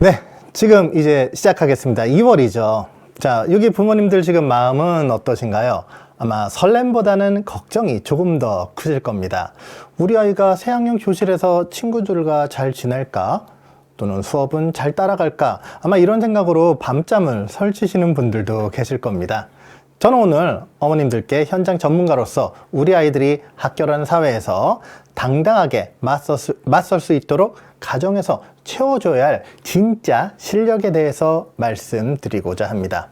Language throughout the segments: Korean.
네, 지금 이제 시작하겠습니다. 2월이죠. 자, 여기 부모님들 지금 마음은 어떠신가요? 아마 설렘보다는 걱정이 조금 더 크실 겁니다. 우리 아이가 새학년 교실에서 친구들과 잘 지낼까? 또는 수업은 잘 따라갈까? 아마 이런 생각으로 밤잠을 설치시는 분들도 계실 겁니다. 저는 오늘 어머님들께 현장 전문가로서 우리 아이들이 학교라는 사회에서 당당하게 맞설 수 있도록 가정에서 채워줘야 할 진짜 실력에 대해서 말씀드리고자 합니다.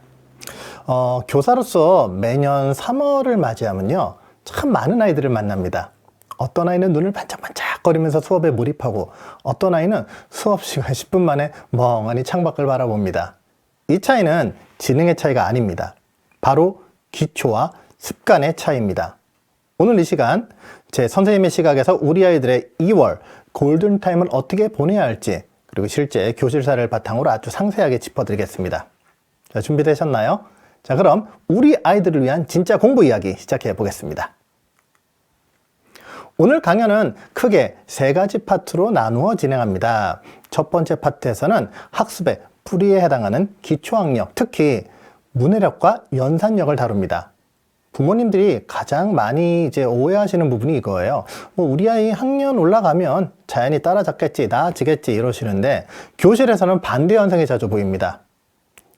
교사로서 매년 3월을 맞이하면요, 참 많은 아이들을 만납니다. 어떤 아이는 눈을 반짝반짝거리면서 수업에 몰입하고, 어떤 아이는 수업 시간 10분 만에 멍하니 창밖을 바라봅니다. 이 차이는 지능의 차이가 아닙니다. 바로 기초와 습관의 차이입니다. 오늘 이 시간 제 선생님의 시각에서 우리 아이들의 2월 골든타임을 어떻게 보내야 할지, 그리고 실제 교실사를 바탕으로 아주 상세하게 짚어드리겠습니다. 자, 준비되셨나요? 자, 그럼 우리 아이들을 위한 진짜 공부 이야기 시작해 보겠습니다. 오늘 강연은 크게 세 가지 파트로 나누어 진행합니다. 첫 번째 파트에서는 학습의 뿌리에 해당하는 기초학력, 특히 문해력과 연산력을 다룹니다. 부모님들이 가장 많이 오해하시는 부분이 이거예요. 우리 아이 학년 올라가면 자연히 따라잡겠지, 나아지겠지 이러시는데, 교실에서는 반대 현상이 자주 보입니다.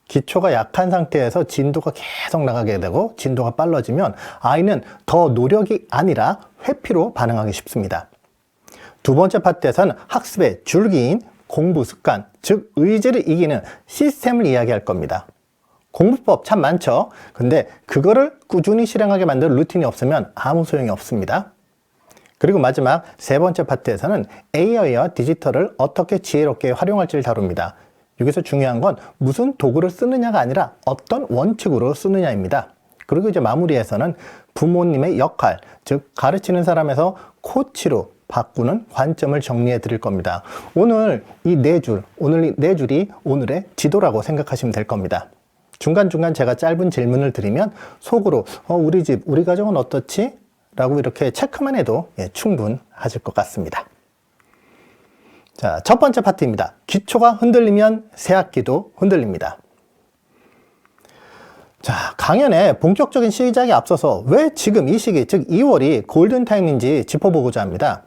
기초가 약한 상태에서 진도가 계속 나가게 되고 진도가 빨라지면 아이는 더 노력이 아니라 회피로 반응하기 쉽습니다. 두 번째 파트에서는 학습의 줄기인 공부 습관, 즉 의지를 이기는 시스템을 이야기할 겁니다. 공부법 참 많죠. 근데 그거를 꾸준히 실행하게 만들 루틴이 없으면 아무 소용이 없습니다. 그리고 마지막 세 번째 파트에서는 AI와 디지털을 어떻게 지혜롭게 활용할지를 다룹니다. 여기서 중요한 건 무슨 도구를 쓰느냐가 아니라 어떤 원칙으로 쓰느냐입니다. 그리고 이제 마무리에서는 부모님의 역할, 즉 가르치는 사람에서 코치로 바꾸는 관점을 정리해 드릴 겁니다. 오늘 이 네 줄이 오늘의 지도라고 생각하시면 될 겁니다. 중간중간 제가 짧은 질문을 드리면 속으로 우리 집, 우리 가정은 어떻지? 라고 이렇게 체크만 해도 충분하실 것 같습니다. 자, 첫 번째 파트입니다. 기초가 흔들리면 새학기도 흔들립니다. 자, 강연의 본격적인 시작에 앞서서 왜 지금 이 시기, 즉 2월이 골든타임인지 짚어보고자 합니다.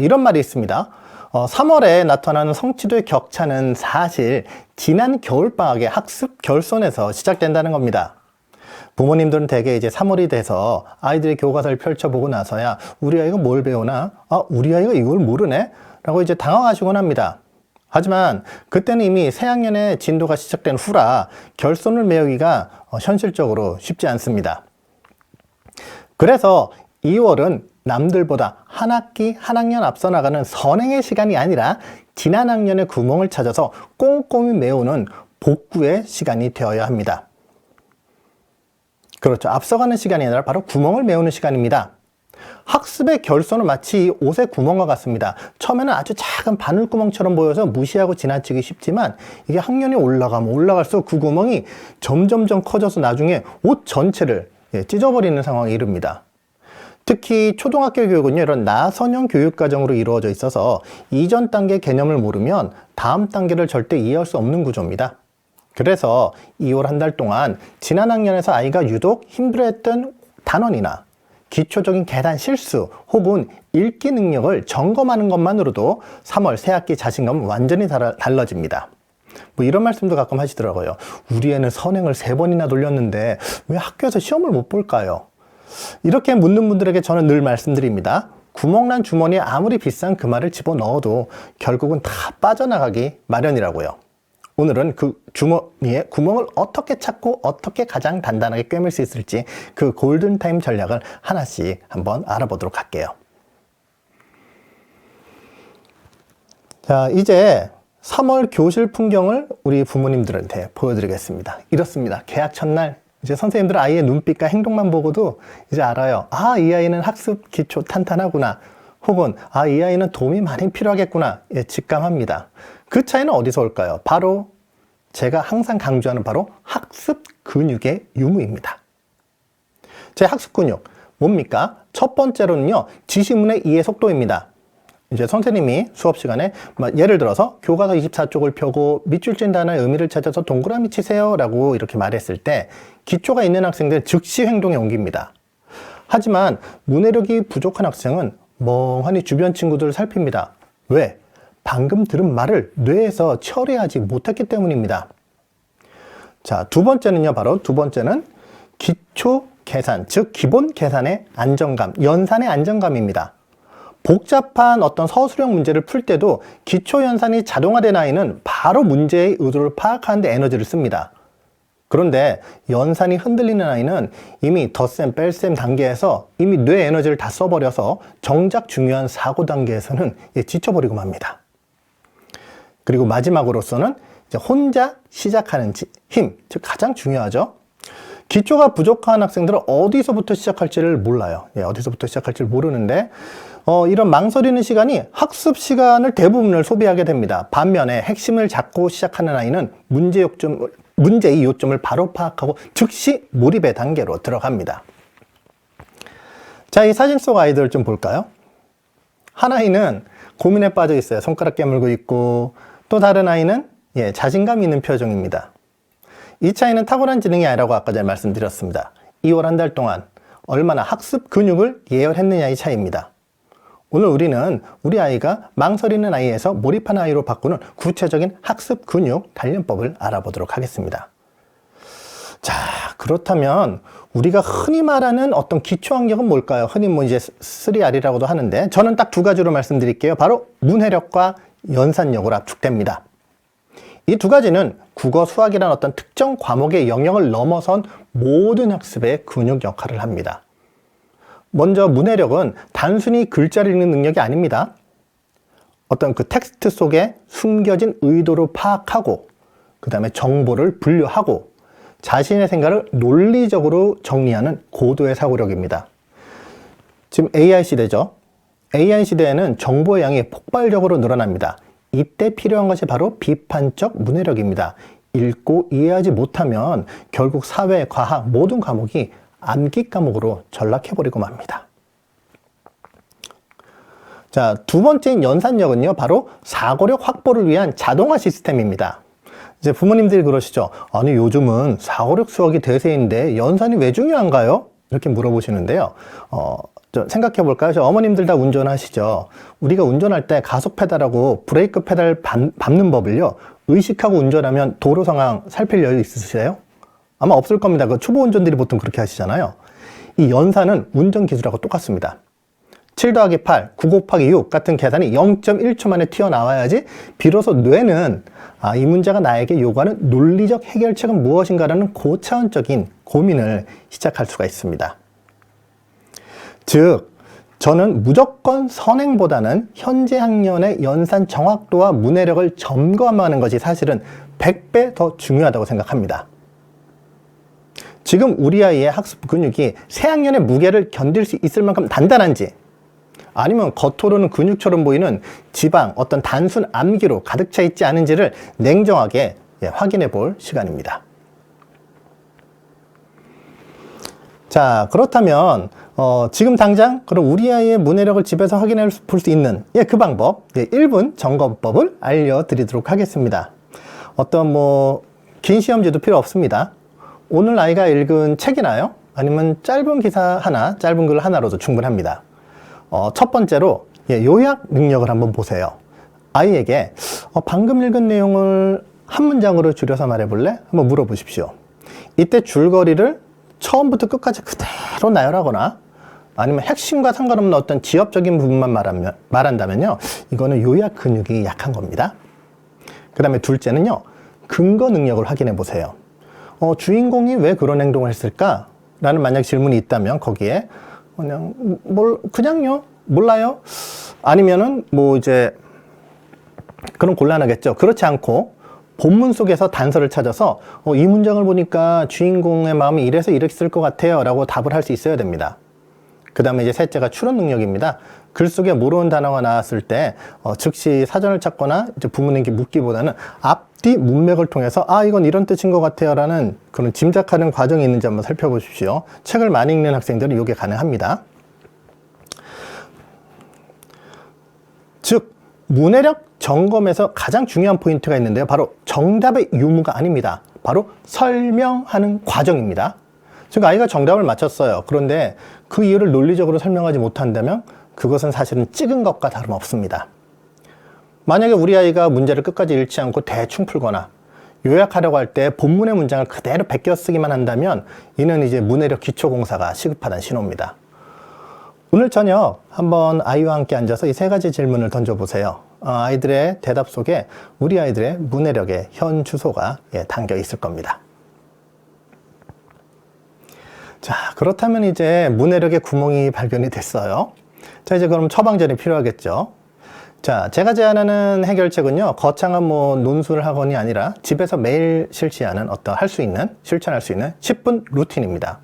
이런 말이 있습니다. 3월에 나타나는 성취도의 격차는 사실 지난 겨울방학의 학습 결손에서 시작된다는 겁니다. 부모님들은 대개 이제 3월이 돼서 아이들의 교과서를 펼쳐보고 나서야 우리 아이가 뭘 배우나? 우리 아이가 이걸 모르네? 라고 이제 당황하시곤 합니다. 하지만 그때는 이미 새학년의 진도가 시작된 후라 결손을 메우기가 현실적으로 쉽지 않습니다. 그래서 2월은 남들보다 한 학기, 한 학년 앞서 나가는 선행의 시간이 아니라 지난 학년의 구멍을 찾아서 꼼꼼히 메우는 복구의 시간이 되어야 합니다. 그렇죠. 앞서가는 시간이 아니라 바로 구멍을 메우는 시간입니다. 학습의 결손은 마치 옷의 구멍과 같습니다. 처음에는 아주 작은 바늘구멍처럼 보여서 무시하고 지나치기 쉽지만 이게 학년이 올라가면 올라갈수록 그 구멍이 점점점 커져서 나중에 옷 전체를 찢어버리는 상황에 이릅니다. 특히 초등학교 교육은요, 이런 나선형 교육과정으로 이루어져 있어서 이전 단계 개념을 모르면 다음 단계를 절대 이해할 수 없는 구조입니다. 그래서 2월 한 달 동안 지난 학년에서 아이가 유독 힘들어했던 단원이나 기초적인 계산 실수 혹은 읽기 능력을 점검하는 것만으로도 3월 새학기 자신감은 완전히 달라집니다. 이런 말씀도 가끔 하시더라고요. 우리 애는 선행을 3번이나 돌렸는데 왜 학교에서 시험을 못 볼까요? 이렇게 묻는 분들에게 저는 늘 말씀드립니다. 구멍난 주머니에 아무리 비싼 금화를 집어넣어도 결국은 다 빠져나가기 마련이라고요. 오늘은 그 주머니에 구멍을 어떻게 찾고 어떻게 가장 단단하게 꿰맬 수 있을지 그 골든타임 전략을 하나씩 한번 알아보도록 할게요. 자, 이제 3월 교실 풍경을 우리 부모님들한테 보여드리겠습니다. 이렇습니다. 개학 첫날 이제 선생님들 아이의 눈빛과 행동만 보고도 이제 알아요. 이 아이는 학습 기초 탄탄하구나. 혹은 이 아이는 도움이 많이 필요하겠구나. 직감합니다. 그 차이는 어디서 올까요? 바로 제가 항상 강조하는 바로 학습 근육의 유무입니다. 제 학습 근육 뭡니까? 첫 번째로는요, 지시문의 이해 속도입니다. 이제 선생님이 수업 시간에 예를 들어서 교과서 24쪽을 펴고 밑줄 친 단어의 의미를 찾아서 동그라미 치세요 라고 이렇게 말했을 때 기초가 있는 학생들은 즉시 행동에 옮깁니다. 하지만 문해력이 부족한 학생은 멍하니 주변 친구들을 살핍니다. 왜? 방금 들은 말을 뇌에서 처리하지 못했기 때문입니다. 자, 두 번째는요, 바로 두 번째는 기초 계산, 즉 기본 계산의 안정감, 연산의 안정감입니다. 복잡한 어떤 서술형 문제를 풀 때도 기초 연산이 자동화된 아이는 바로 문제의 의도를 파악하는 데 에너지를 씁니다. 그런데 연산이 흔들리는 아이는 이미 덧셈, 뺄셈 단계에서 이미 뇌 에너지를 다 써버려서 정작 중요한 사고 단계에서는 지쳐버리고 맙니다. 그리고 마지막으로서는 이제 혼자 시작하는 힘, 즉 가장 중요하죠. 기초가 부족한 학생들은 어디서부터 시작할지를 몰라요. 어디서부터 시작할지를 모르는데 이런 망설이는 시간이 학습 시간을 대부분을 소비하게 됩니다. 반면에 핵심을 잡고 시작하는 아이는 문제의 요점을 바로 파악하고 즉시 몰입의 단계로 들어갑니다. 자, 이 사진 속 아이들 좀 볼까요? 한 아이는 고민에 빠져 있어요. 손가락 깨물고 있고, 또 다른 아이는 자신감 있는 표정입니다. 이 차이는 탁월한 지능이 아니라고 아까 전에 말씀드렸습니다. 2월 한 달 동안 얼마나 학습 근육을 예열했느냐의 차이입니다. 오늘 우리는 우리 아이가 망설이는 아이에서 몰입하는 아이로 바꾸는 구체적인 학습 근육 단련법을 알아보도록 하겠습니다. 자, 그렇다면 우리가 흔히 말하는 어떤 기초학력은 뭘까요? 흔히 이제 3R이라고도 하는데 저는 딱 두 가지로 말씀드릴게요. 바로 문해력과 연산력으로 압축됩니다. 이 두 가지는 국어, 수학이라는 어떤 특정 과목의 영역을 넘어선 모든 학습의 근육 역할을 합니다. 먼저 문해력은 단순히 글자를 읽는 능력이 아닙니다. 어떤 그 텍스트 속에 숨겨진 의도를 파악하고 그 다음에 정보를 분류하고 자신의 생각을 논리적으로 정리하는 고도의 사고력입니다. 지금 AI 시대죠. AI 시대에는 정보의 양이 폭발적으로 늘어납니다. 이때 필요한 것이 바로 비판적 문해력입니다. 읽고 이해하지 못하면 결국 사회, 과학 모든 과목이 암기 과목으로 전락해버리고 맙니다. 자, 두 번째인 연산력은요, 바로 사고력 확보를 위한 자동화 시스템입니다. 이제 부모님들이 그러시죠. 아니, 요즘은 사고력 수학이 대세인데 연산이 왜 중요한가요? 이렇게 물어보시는데요. 생각해 볼까요? 저 어머님들 다 운전하시죠. 우리가 운전할 때 가속 페달하고 브레이크 페달 밟는 법을요, 의식하고 운전하면 도로 상황 살필 여유 있으세요? 아마 없을 겁니다. 그 초보 운전들이 보통 그렇게 하시잖아요. 이 연산은 운전 기술하고 똑같습니다. 7 더하기 8, 9 곱하기 6 같은 계산이 0.1초 만에 튀어나와야지 비로소 뇌는 이 문제가 나에게 요구하는 논리적 해결책은 무엇인가라는 고차원적인 고민을 시작할 수가 있습니다. 즉, 저는 무조건 선행보다는 현재 학년의 연산 정확도와 문해력을 점검하는 것이 사실은 100배 더 중요하다고 생각합니다. 지금 우리 아이의 학습 근육이 새학년의 무게를 견딜 수 있을 만큼 단단한지 아니면 겉으로는 근육처럼 보이는 지방, 어떤 단순 암기로 가득 차 있지 않은지를 냉정하게 확인해 볼 시간입니다. 자, 그렇다면 지금 당장 그럼 우리 아이의 문해력을 집에서 확인해 볼 수 있는 그 방법 1분 점검법을 알려드리도록 하겠습니다. 어떤 긴 시험지도 필요 없습니다. 오늘 아이가 읽은 책이나요? 아니면 짧은 기사 하나, 짧은 글 하나로도 충분합니다. 첫 번째로 요약 능력을 한번 보세요. 아이에게 방금 읽은 내용을 한 문장으로 줄여서 말해볼래? 한번 물어보십시오. 이때 줄거리를 처음부터 끝까지 그대로 나열하거나 아니면 핵심과 상관없는 어떤 지엽적인 부분만 말한다면요, 이거는 요약 근육이 약한 겁니다. 그 다음에 둘째는요, 근거 능력을 확인해 보세요. 주인공이 왜 그런 행동을 했을까? 라는 만약 질문이 있다면 거기에 그냥요? 몰라요? 아니면은 이제 그럼 곤란하겠죠. 그렇지 않고 본문 속에서 단서를 찾아서 이 문장을 보니까 주인공의 마음이 이래서 이랬을 것 같아요 라고 답을 할 수 있어야 됩니다. 그 다음에 이제 셋째가 추론 능력입니다. 글 속에 모르는 단어가 나왔을 때 즉시 사전을 찾거나 이제 부모님께 묻기보다는 앞뒤 문맥을 통해서 이건 이런 뜻인 것 같아요 라는 그런 짐작하는 과정이 있는지 한번 살펴보십시오. 책을 많이 읽는 학생들은 이게 가능합니다. 즉 문해력 점검에서 가장 중요한 포인트가 있는데요. 바로 정답의 유무가 아닙니다. 바로 설명하는 과정입니다. 즉 아이가 정답을 맞췄어요. 그런데 그 이유를 논리적으로 설명하지 못한다면 그것은 사실은 찍은 것과 다름없습니다. 만약에 우리 아이가 문제를 끝까지 읽지 않고 대충 풀거나 요약하려고 할 때 본문의 문장을 그대로 베껴 쓰기만 한다면 이는 이제 문해력 기초공사가 시급하다는 신호입니다. 오늘 저녁 한번 아이와 함께 앉아서 이 세 가지 질문을 던져보세요. 아이들의 대답 속에 우리 아이들의 문해력의 현 주소가 담겨 있을 겁니다. 자, 그렇다면 이제 문해력의 구멍이 발견이 됐어요. 자, 이제 그럼 처방전이 필요하겠죠. 자, 제가 제안하는 해결책은요, 거창한 논술을 학원이 아니라 집에서 매일 실천할 수 있는 10분 루틴입니다.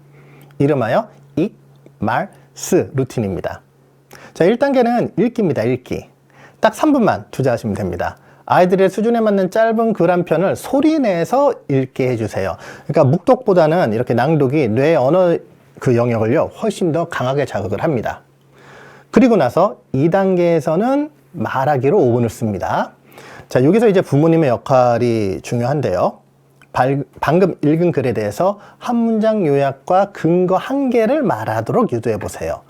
이름하여 읽, 말, 스 루틴입니다. 자, 1단계는 읽기입니다. 읽기. 딱 3분만 투자하시면 됩니다. 아이들의 수준에 맞는 짧은 글 한 편을 소리 내서 읽게 해주세요. 그러니까 묵독보다는 이렇게 낭독이 뇌 언어 그 영역을요, 훨씬 더 강하게 자극을 합니다. 그리고 나서 2단계에서는 말하기로 5분을 씁니다. 자, 여기서 이제 부모님의 역할이 중요한데요. 방금 읽은 글에 대해서 한 문장 요약과 근거 한 개를 말하도록 유도해 보세요.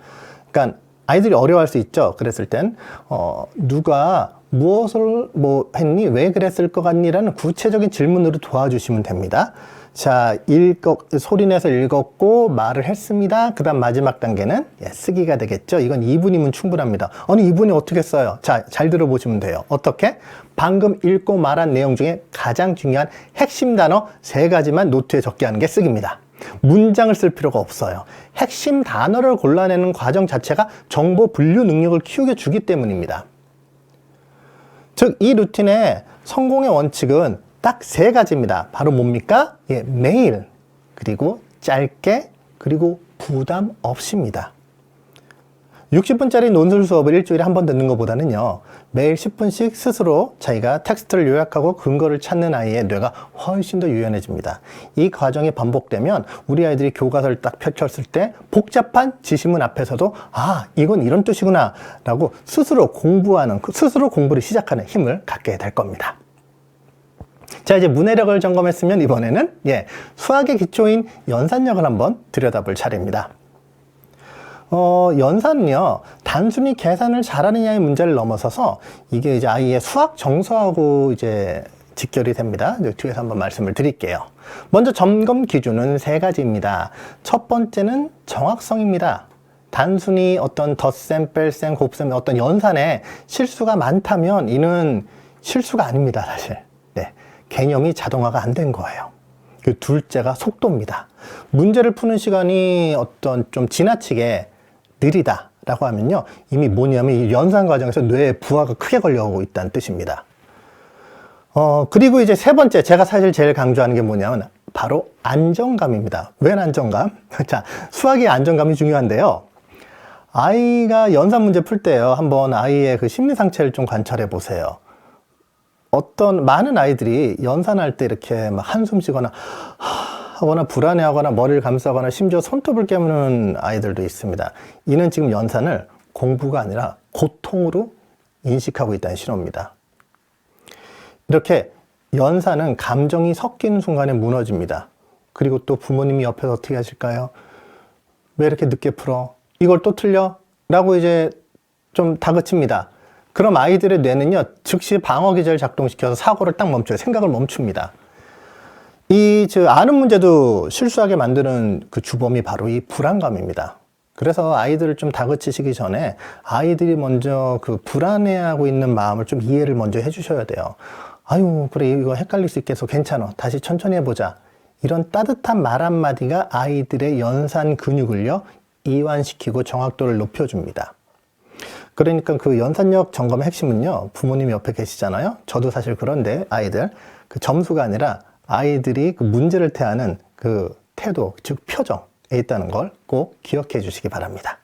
그러니까 아이들이 어려워할 수 있죠. 그랬을 땐 누가 무엇을 했니? 왜 그랬을 것 같니? 라는 구체적인 질문으로 도와주시면 됩니다. 자, 소리내서 읽었고 말을 했습니다. 그 다음 마지막 단계는 쓰기가 되겠죠. 이건 2분이면 충분합니다. 아니 2분이 어떻게 써요? 자, 잘 들어보시면 돼요. 어떻게? 방금 읽고 말한 내용 중에 가장 중요한 핵심 단어 3가지만 노트에 적게 하는 게 쓰기입니다. 문장을 쓸 필요가 없어요. 핵심 단어를 골라내는 과정 자체가 정보 분류 능력을 키우게 주기 때문입니다. 즉, 이 루틴의 성공의 원칙은 딱 3가지입니다. 바로 뭡니까? 매일, 그리고 짧게, 그리고 부담 없이입니다. 60분짜리 논술 수업을 일주일에 한 번 듣는 것보다는요, 매일 10분씩 스스로 자기가 텍스트를 요약하고 근거를 찾는 아이의 뇌가 훨씬 더 유연해집니다. 이 과정이 반복되면 우리 아이들이 교과서를 딱 펼쳤을 때 복잡한 지시문 앞에서도 이건 이런 뜻이구나 라고 스스로 공부를 시작하는 힘을 갖게 될 겁니다. 자, 이제 문해력을 점검했으면 이번에는 수학의 기초인 연산력을 한번 들여다볼 차례입니다. 연산은요, 단순히 계산을 잘하느냐의 문제를 넘어서서 이게 이제 아이의 수학 정서하고 이제 직결이 됩니다. 뒤에서 한번 말씀을 드릴게요. 먼저 점검 기준은 3가지입니다. 첫 번째는 정확성입니다. 단순히 어떤 덧셈, 뺄셈, 곱셈, 어떤 연산에 실수가 많다면 이는 실수가 아닙니다, 사실. 개념이 자동화가 안 된 거예요. 그 둘째가 속도입니다. 문제를 푸는 시간이 어떤 좀 지나치게 느리다라고 하면요, 이미 뭐냐면 이 연산 과정에서 뇌에 부하가 크게 걸려오고 있다는 뜻입니다. 그리고 이제 3번째, 제가 사실 제일 강조하는 게 뭐냐면 바로 안정감입니다. 왜 안정감? 자, 수학의 안정감이 중요한데요. 아이가 연산 문제 풀 때요, 한번 아이의 그 심리 상태를 좀 관찰해 보세요. 많은 아이들이 연산할 때 이렇게 막 한숨 쉬거나 하거나 불안해하거나 머리를 감싸거나 심지어 손톱을 깨무는 아이들도 있습니다. 이는 지금 연산을 공부가 아니라 고통으로 인식하고 있다는 신호입니다. 이렇게 연산은 감정이 섞이는 순간에 무너집니다. 그리고 또 부모님이 옆에서 어떻게 하실까요? 왜 이렇게 늦게 풀어? 이걸 또 틀려? 라고 이제 좀 다그칩니다. 그럼 아이들의 뇌는요, 즉시 방어 기제를 작동시켜서 사고를 딱 멈춰요. 생각을 멈춥니다. 아는 문제도 실수하게 만드는 그 주범이 바로 이 불안감입니다. 그래서 아이들을 좀 다그치시기 전에 아이들이 먼저 그 불안해하고 있는 마음을 좀 이해를 먼저 해주셔야 돼요. 아유, 그래, 이거 헷갈릴 수 있겠어. 괜찮아. 다시 천천히 해보자. 이런 따뜻한 말 한마디가 아이들의 연산 근육을요, 이완시키고 정확도를 높여줍니다. 그러니까 그 연산력 점검의 핵심은요, 부모님이 옆에 계시잖아요. 저도 사실 그런데 아이들 그 점수가 아니라 아이들이 그 문제를 대하는 그 태도, 즉 표정에 있다는 걸 꼭 기억해 주시기 바랍니다.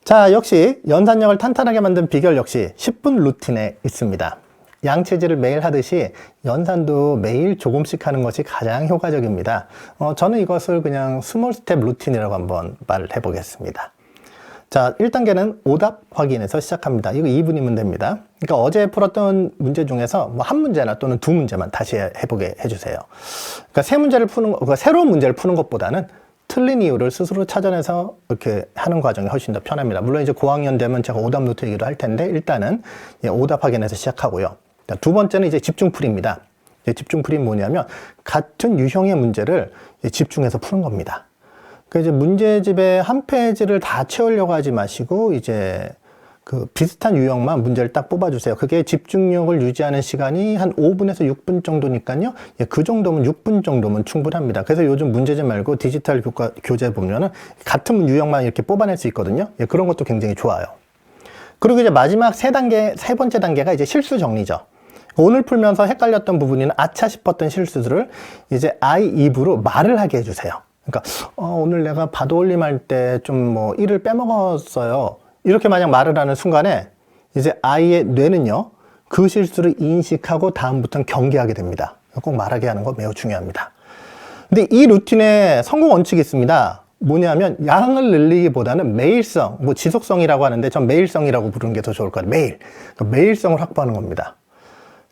자, 역시 연산력을 탄탄하게 만든 비결 역시 10분 루틴에 있습니다. 양체질을 매일 하듯이 연산도 매일 조금씩 하는 것이 가장 효과적입니다. 저는 이것을 그냥 스몰 스텝 루틴이라고 한번 말을 해보겠습니다. 자, 1단계는 오답 확인에서 시작합니다. 이거 2분이면 됩니다. 그러니까 어제 풀었던 문제 중에서 뭐 한 문제나 또는 두 문제만 다시 해보게 해주세요. 그러니까 새 문제를 푸는 그러니까 새로운 문제를 푸는 것보다는 틀린 이유를 스스로 찾아내서 이렇게 하는 과정이 훨씬 더 편합니다. 물론 이제 고학년 되면 제가 오답 노트 얘기도 할 텐데 일단은 오답 확인에서 시작하고요. 두 번째는 이제 집중풀이입니다. 집중풀이는 뭐냐면 같은 유형의 문제를 집중해서 푸는 겁니다. 그 이제 문제집의 한 페이지를 다 채우려고 하지 마시고 이제 그 비슷한 유형만 문제를 딱 뽑아주세요. 그게 집중력을 유지하는 시간이 한 5분에서 6분 정도니까요. 예, 그 정도면 6분 정도면 충분합니다. 그래서 요즘 문제집 말고 디지털 교재 보면은 같은 유형만 이렇게 뽑아낼 수 있거든요. 예, 그런 것도 굉장히 좋아요. 그리고 이제 마지막 세 번째 단계가 이제 실수 정리죠. 오늘 풀면서 헷갈렸던 부분이나 아차 싶었던 실수들을 이제 아이 입으로 말을 하게 해주세요. 그러니까 오늘 내가 바도올림 할 때 좀 뭐 이를 빼먹었어요. 이렇게 만약 말을 하는 순간에 이제 아이의 뇌는요 그 실수를 인식하고 다음부터는 경계하게 됩니다. 꼭 말하게 하는 거 매우 중요합니다. 근데 이 루틴에 성공 원칙이 있습니다. 뭐냐면 양을 늘리기보다는 매일성, 뭐 지속성이라고 하는데 전 매일성이라고 부르는 게 더 좋을 것 같아요. 매일. 그러니까 매일성을 확보하는 겁니다.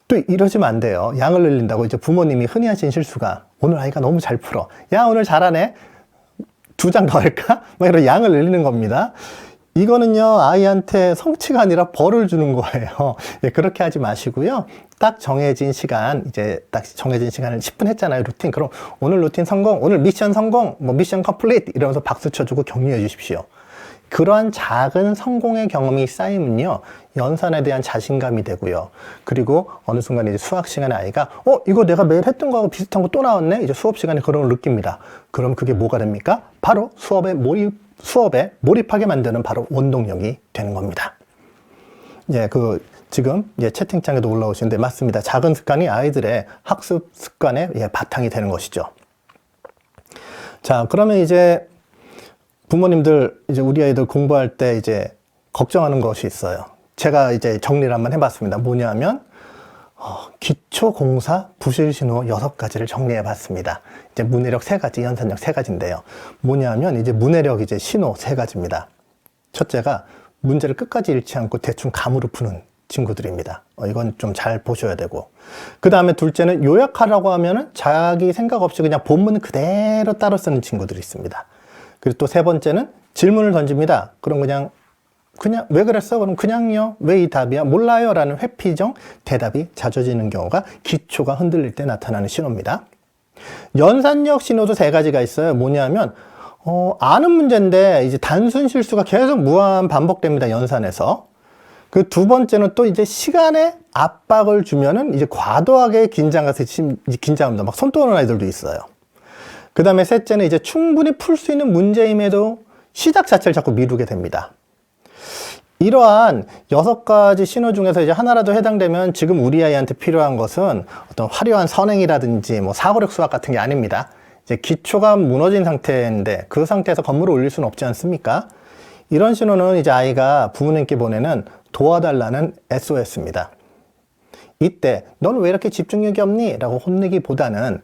또 이러시면 안 돼요. 양을 늘린다고 이제 부모님이 흔히 하신 실수가 오늘 아이가 너무 잘 풀어. 야, 오늘 잘하네. 2장 더 할까? 막 이런 양을 늘리는 겁니다. 이거는요, 아이한테 성취가 아니라 벌을 주는 거예요. 예, 그렇게 하지 마시고요. 딱 정해진 시간, 이제 딱 정해진 시간을 10분 했잖아요, 루틴. 그럼 오늘 루틴 성공, 오늘 미션 성공, 뭐 미션 컴플리트 이러면서 박수 쳐주고 격려해 주십시오. 그러한 작은 성공의 경험이 쌓이면요, 연산에 대한 자신감이 되고요. 그리고 어느 순간 이제 수학 시간에 아이가, 이거 내가 매일 했던 거하고 비슷한 거 또 나왔네? 이제 수업 시간에 그런 걸 느낍니다. 그럼 그게 뭐가 됩니까? 바로 수업에 몰입하게 만드는 바로 원동력이 되는 겁니다. 예, 지금 채팅창에도 올라오시는데 맞습니다. 작은 습관이 아이들의 학습 습관의 바탕이 되는 것이죠. 자, 그러면 이제 부모님들 이제 우리 아이들 공부할 때 이제 걱정하는 것이 있어요. 제가 이제 정리를 한번 해봤습니다. 뭐냐면 기초공사 부실신호 6가지를 정리해 봤습니다. 이제 문해력 3가지, 연산력 3가지인데요. 뭐냐면 이제 문해력 이제 신호 3가지입니다. 첫째가 문제를 끝까지 읽지 않고 대충 감으로 푸는 친구들입니다. 이건 좀 잘 보셔야 되고. 그 다음에 둘째는 요약하라고 하면은 자기 생각 없이 그냥 본문 그대로 따라 쓰는 친구들이 있습니다. 그리고 또 세 번째는 질문을 던집니다. 그럼 그냥 왜 그랬어? 그럼 그냥요. 왜 이 답이야? 몰라요. 라는 회피정 대답이 잦아지는 경우가 기초가 흔들릴 때 나타나는 신호입니다. 연산력 신호도 3가지가 있어요. 뭐냐면 아는 문제인데 이제 단순 실수가 계속 무한 반복됩니다. 연산에서. 그 두 번째는 또 이제 시간에 압박을 주면은 이제 과도하게 긴장합니다. 막 손 떠는 아이들도 있어요. 그 다음에 셋째는 이제 충분히 풀 수 있는 문제임에도 시작 자체를 자꾸 미루게 됩니다. 이러한 6가지 신호 중에서 이제 하나라도 해당되면 지금 우리 아이한테 필요한 것은 어떤 화려한 선행이라든지 뭐 사고력 수학 같은 게 아닙니다. 이제 기초가 무너진 상태인데 그 상태에서 건물을 올릴 수는 없지 않습니까? 이런 신호는 이제 아이가 부모님께 보내는 도와달라는 SOS입니다. 이때 넌 왜 이렇게 집중력이 없니? 라고 혼내기보다는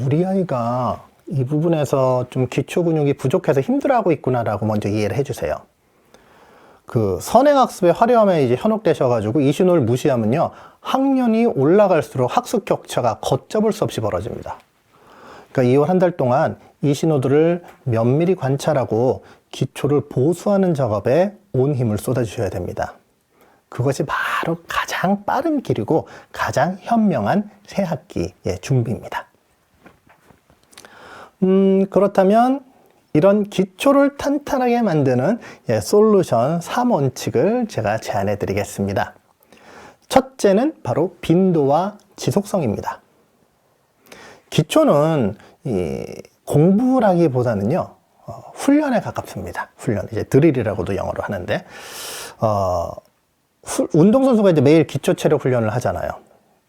우리 아이가 이 부분에서 좀 기초 근육이 부족해서 힘들어하고 있구나 라고 먼저 이해를 해주세요. 그 선행학습의 화려함에 이제 현혹되셔가지고 이 신호를 무시하면요, 학년이 올라갈수록 학습 격차가 걷잡을 수 없이 벌어집니다. 그러니까 2월 한 달 동안 이 신호들을 면밀히 관찰하고 기초를 보수하는 작업에 온 힘을 쏟아주셔야 됩니다. 그것이 바로 가장 빠른 길이고 가장 현명한 새학기의 준비입니다. 그렇다면 이런 기초를 탄탄하게 만드는 솔루션 3원칙을 제가 제안해 드리겠습니다. 첫째는 바로 빈도와 지속성입니다. 기초는 공부라기보다는요, 훈련에 가깝습니다. 훈련. 이제 드릴이라고도 영어로 하는데, 운동선수가 이제 매일 기초 체력 훈련을 하잖아요.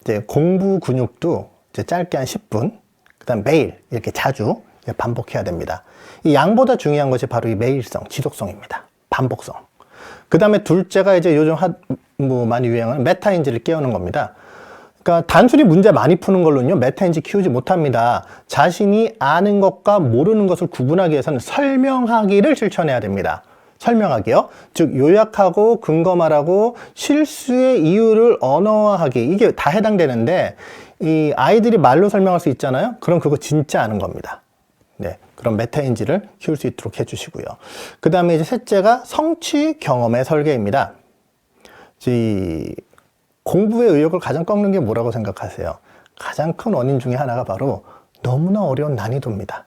이제 공부 근육도 이제 짧게 한 10분, 그 다음 매일 이렇게 자주 반복해야 됩니다. 이 양보다 중요한 것이 바로 이 매일성, 지속성입니다. 반복성. 그 다음에 둘째가 이제 요즘 많이 유행하는 메타인지를 깨우는 겁니다. 그러니까 단순히 문제 많이 푸는 걸로는요, 메타인지 키우지 못합니다. 자신이 아는 것과 모르는 것을 구분하기 위해서는 설명하기를 실천해야 됩니다. 설명하기요. 즉 요약하고 근거 말하고 실수의 이유를 언어화하기, 이게 다 해당되는데 이 아이들이 말로 설명할 수 있잖아요. 그럼 그거 진짜 아는 겁니다. 네, 그런 메타인지를 키울 수 있도록 해주시고요. 그 다음에 이제 셋째가 성취 경험의 설계입니다. 공부의 의욕을 가장 꺾는 게 뭐라고 생각하세요? 가장 큰 원인 중에 하나가 바로 너무나 어려운 난이도입니다.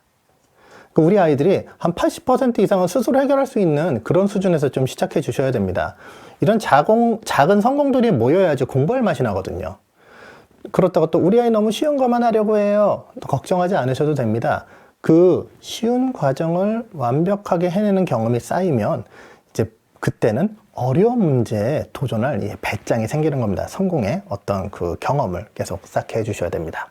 우리 아이들이 한 80% 이상은 스스로 해결할 수 있는 그런 수준에서 좀 시작해 주셔야 됩니다. 이런 작은 성공들이 모여야지 공부할 맛이 나거든요. 그렇다고 또 우리 아이 너무 쉬운 것만 하려고 해요. 또 걱정하지 않으셔도 됩니다. 그 쉬운 과정을 완벽하게 해내는 경험이 쌓이면 이제 그때는 어려운 문제에 도전할 배짱이 생기는 겁니다. 성공의 어떤 그 경험을 계속 쌓게 해주셔야 됩니다.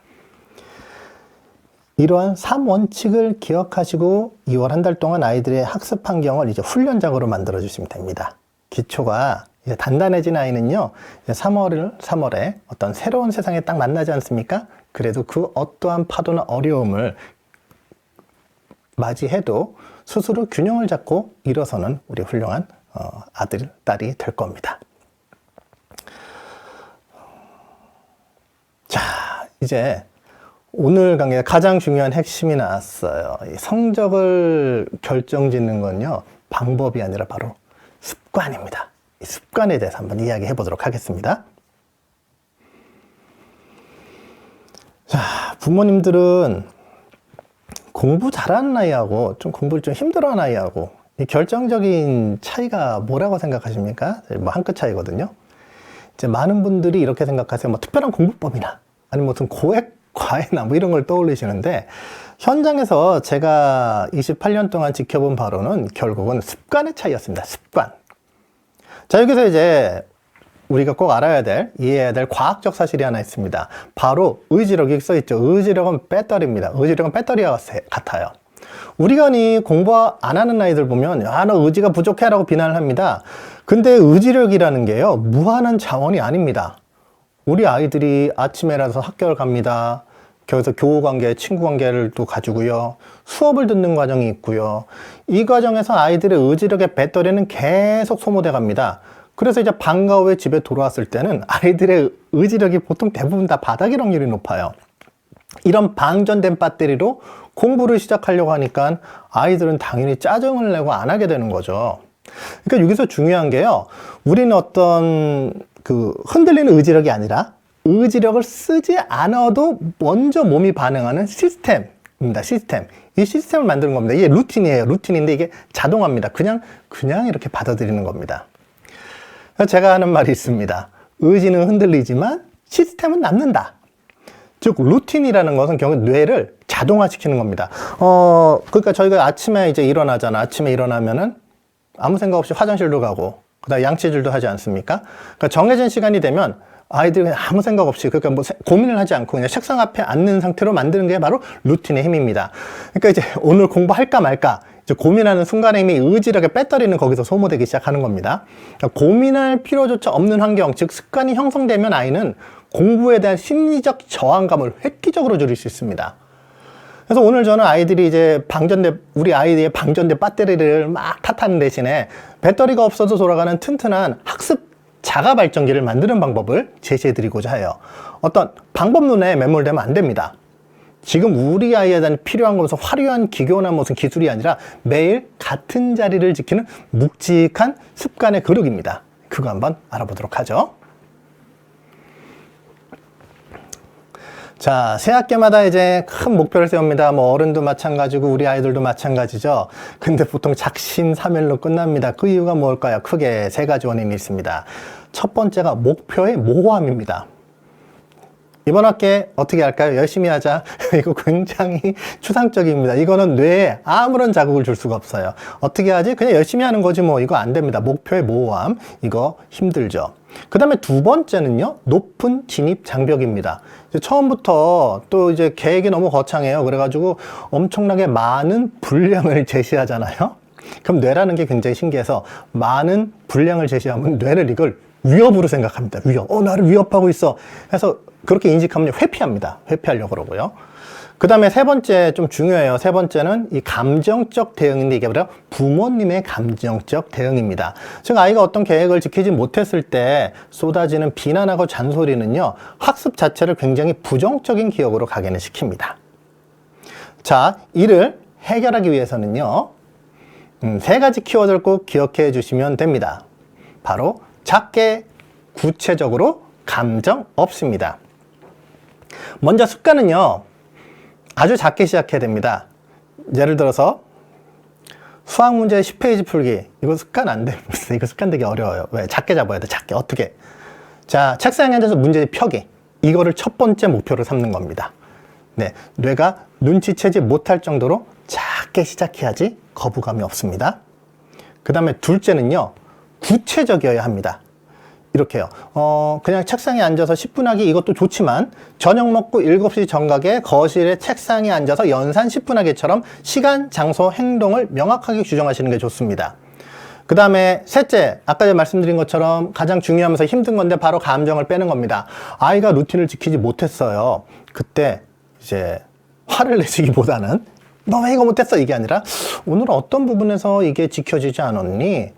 이러한 3원칙을 기억하시고 2월 한 달 동안 아이들의 학습 환경을 이제 훈련장으로 만들어 주시면 됩니다. 기초가 이제 단단해진 아이는요, 이제 3월에 어떤 새로운 세상에 딱 만나지 않습니까? 그래도 그 어떠한 파도나 어려움을 맞이해도 스스로 균형을 잡고 일어서는 우리 훌륭한 아들, 딸이 될 겁니다. 자, 이제 오늘 강의에 가장 중요한 핵심이 나왔어요. 이 성적을 결정짓는 건요, 방법이 아니라 바로 습관입니다. 이 습관에 대해서 한번 이야기해 보도록 하겠습니다. 자, 부모님들은 공부 잘하는 아이하고 좀 공부를 좀 힘들어하는 아이하고 이 결정적인 차이가 뭐라고 생각하십니까? 뭐 한 끗 차이거든요. 이제 많은 분들이 이렇게 생각하세요. 뭐 특별한 공부법이나 아니면 무슨 과외나 뭐 이런 걸 떠올리시는데, 현장에서 제가 28년 동안 지켜본 바로는 결국은 습관의 차이였습니다. 습관. 자, 여기서 이제 우리가 꼭 알아야 될, 이해해야 될 과학적 사실이 하나 있습니다. 바로 의지력이 써 있죠. 의지력은 배터리입니다. 의지력은 배터리와 같아요. 우리가 공부 안 하는 아이들 보면 야, 너 의지가 부족해 라고 비난을 합니다. 근데 의지력이라는 게요, 무한한 자원이 아닙니다. 우리 아이들이 아침에 일어나서 학교를 갑니다. 거기서 교우관계, 친구관계를 또 가지고요. 수업을 듣는 과정이 있고요. 이 과정에서 아이들의 의지력의 배터리는 계속 소모돼 갑니다. 그래서 이제 방과 후에 집에 돌아왔을 때는 아이들의 의지력이 보통 대부분 다 바닥일 확률이 높아요. 이런 방전된 배터리로 공부를 시작하려고 하니까 아이들은 당연히 짜증을 내고 안 하게 되는 거죠. 그러니까 여기서 중요한 게요, 우리는 어떤 흔들리는 의지력이 아니라 의지력을 쓰지 않아도 먼저 몸이 반응하는 시스템입니다. 시스템. 이 시스템을 만드는 겁니다. 이게 루틴이에요. 루틴인데 이게 자동화입니다. 그냥 이렇게 받아들이는 겁니다. 제가 하는 말이 있습니다. 의지는 흔들리지만 시스템은 남는다. 즉 루틴이라는 것은 결국 뇌를 자동화시키는 겁니다. 그러니까 저희가 아침에 이제 일어나잖아. 아침에 일어나면은 아무 생각 없이 화장실도 가고 그다음에 양치질도 하지 않습니까? 그러니까 정해진 시간이 되면 아이들이 아무 생각 없이, 그러니까 뭐 고민을 하지 않고 그냥 책상 앞에 앉는 상태로 만드는 게 바로 루틴의 힘입니다. 그러니까 이제 오늘 공부할까 말까 이제 고민하는 순간에 이미 의지력의 배터리는 거기서 소모되기 시작하는 겁니다. 그러니까 고민할 필요조차 없는 환경, 즉 습관이 형성되면 아이는 공부에 대한 심리적 저항감을 획기적으로 줄일 수 있습니다. 그래서 오늘 저는 아이들이 이제 우리 아이들의 방전된 배터리를 막 탓하는 대신에 배터리가 없어도 돌아가는 튼튼한 학습 자가 발전기를 만드는 방법을 제시해 드리고자 해요. 어떤 방법론에 매몰되면 안 됩니다. 지금 우리 아이에 대한 필요한 것은 화려한 기교나 무슨 기술이 아니라 매일 같은 자리를 지키는 묵직한 습관의 그릇입니다. 그거 한번 알아보도록 하죠. 자, 새 학기마다 이제 큰 목표를 세웁니다. 뭐 어른도 마찬가지고 우리 아이들도 마찬가지죠. 근데 보통 작심삼일로 끝납니다. 그 이유가 뭘까요? 크게 세 가지 원인이 있습니다. 첫 번째가 목표의 모호함입니다. 이번 학기에 어떻게 할까요? 열심히 하자. 이거 굉장히 추상적입니다. 이거는 뇌에 아무런 자극을 줄 수가 없어요. 어떻게 하지? 그냥 열심히 하는 거지 뭐. 이거 안 됩니다. 목표의 모호함. 이거 힘들죠. 그 다음에 두 번째는요, 높은 진입 장벽입니다. 처음부터 또 이제 계획이 너무 거창해요. 그래가지고 엄청나게 많은 분량을 제시하잖아요. 그럼 뇌라는 게 굉장히 신기해서 많은 분량을 제시하면 뇌를 이걸 위협으로 생각합니다. 위협. 나를 위협하고 있어. 그래서 그렇게 인식하면 회피합니다. 회피하려고 그러고요. 그 다음에 세 번째 좀 중요해요. 세 번째는 이 감정적 대응인데 이게 바로 부모님의 감정적 대응입니다. 즉 아이가 어떤 계획을 지키지 못했을 때 쏟아지는 비난하고 잔소리는요, 학습 자체를 굉장히 부정적인 기억으로 각인을 시킵니다. 자, 이를 해결하기 위해서는요, 세 가지 키워드를 꼭 기억해 주시면 됩니다. 바로 작게, 구체적으로, 감정 없습니다. 먼저 습관은요, 아주 작게 시작해야 됩니다. 예를 들어서 수학 문제 10페이지 풀기, 이거 습관 안 됩니다. 이거 습관 되기 어려워요. 왜? 작게 잡아야 돼. 작게. 어떻게? 자, 책상에 앉아서 문제 펴기, 이거를 첫 번째 목표로 삼는 겁니다. 네, 뇌가 눈치채지 못할 정도로 작게 시작해야지 거부감이 없습니다. 그 다음에 둘째는요, 구체적이어야 합니다. 이렇게요. 그냥 책상에 앉아서 10분 하기 이것도 좋지만 저녁 먹고 7시 정각에 거실에 책상에 앉아서 연산 10분 하기처럼 시간, 장소, 행동을 명확하게 규정하시는 게 좋습니다. 그 다음에 셋째, 아까 전에 말씀드린 것처럼 가장 중요하면서 힘든 건데 바로 감정을 빼는 겁니다. 아이가 루틴을 지키지 못했어요. 그때 이제 화를 내시기보다는 너 왜 이거 못했어? 이게 아니라 오늘 어떤 부분에서 이게 지켜지지 않았니?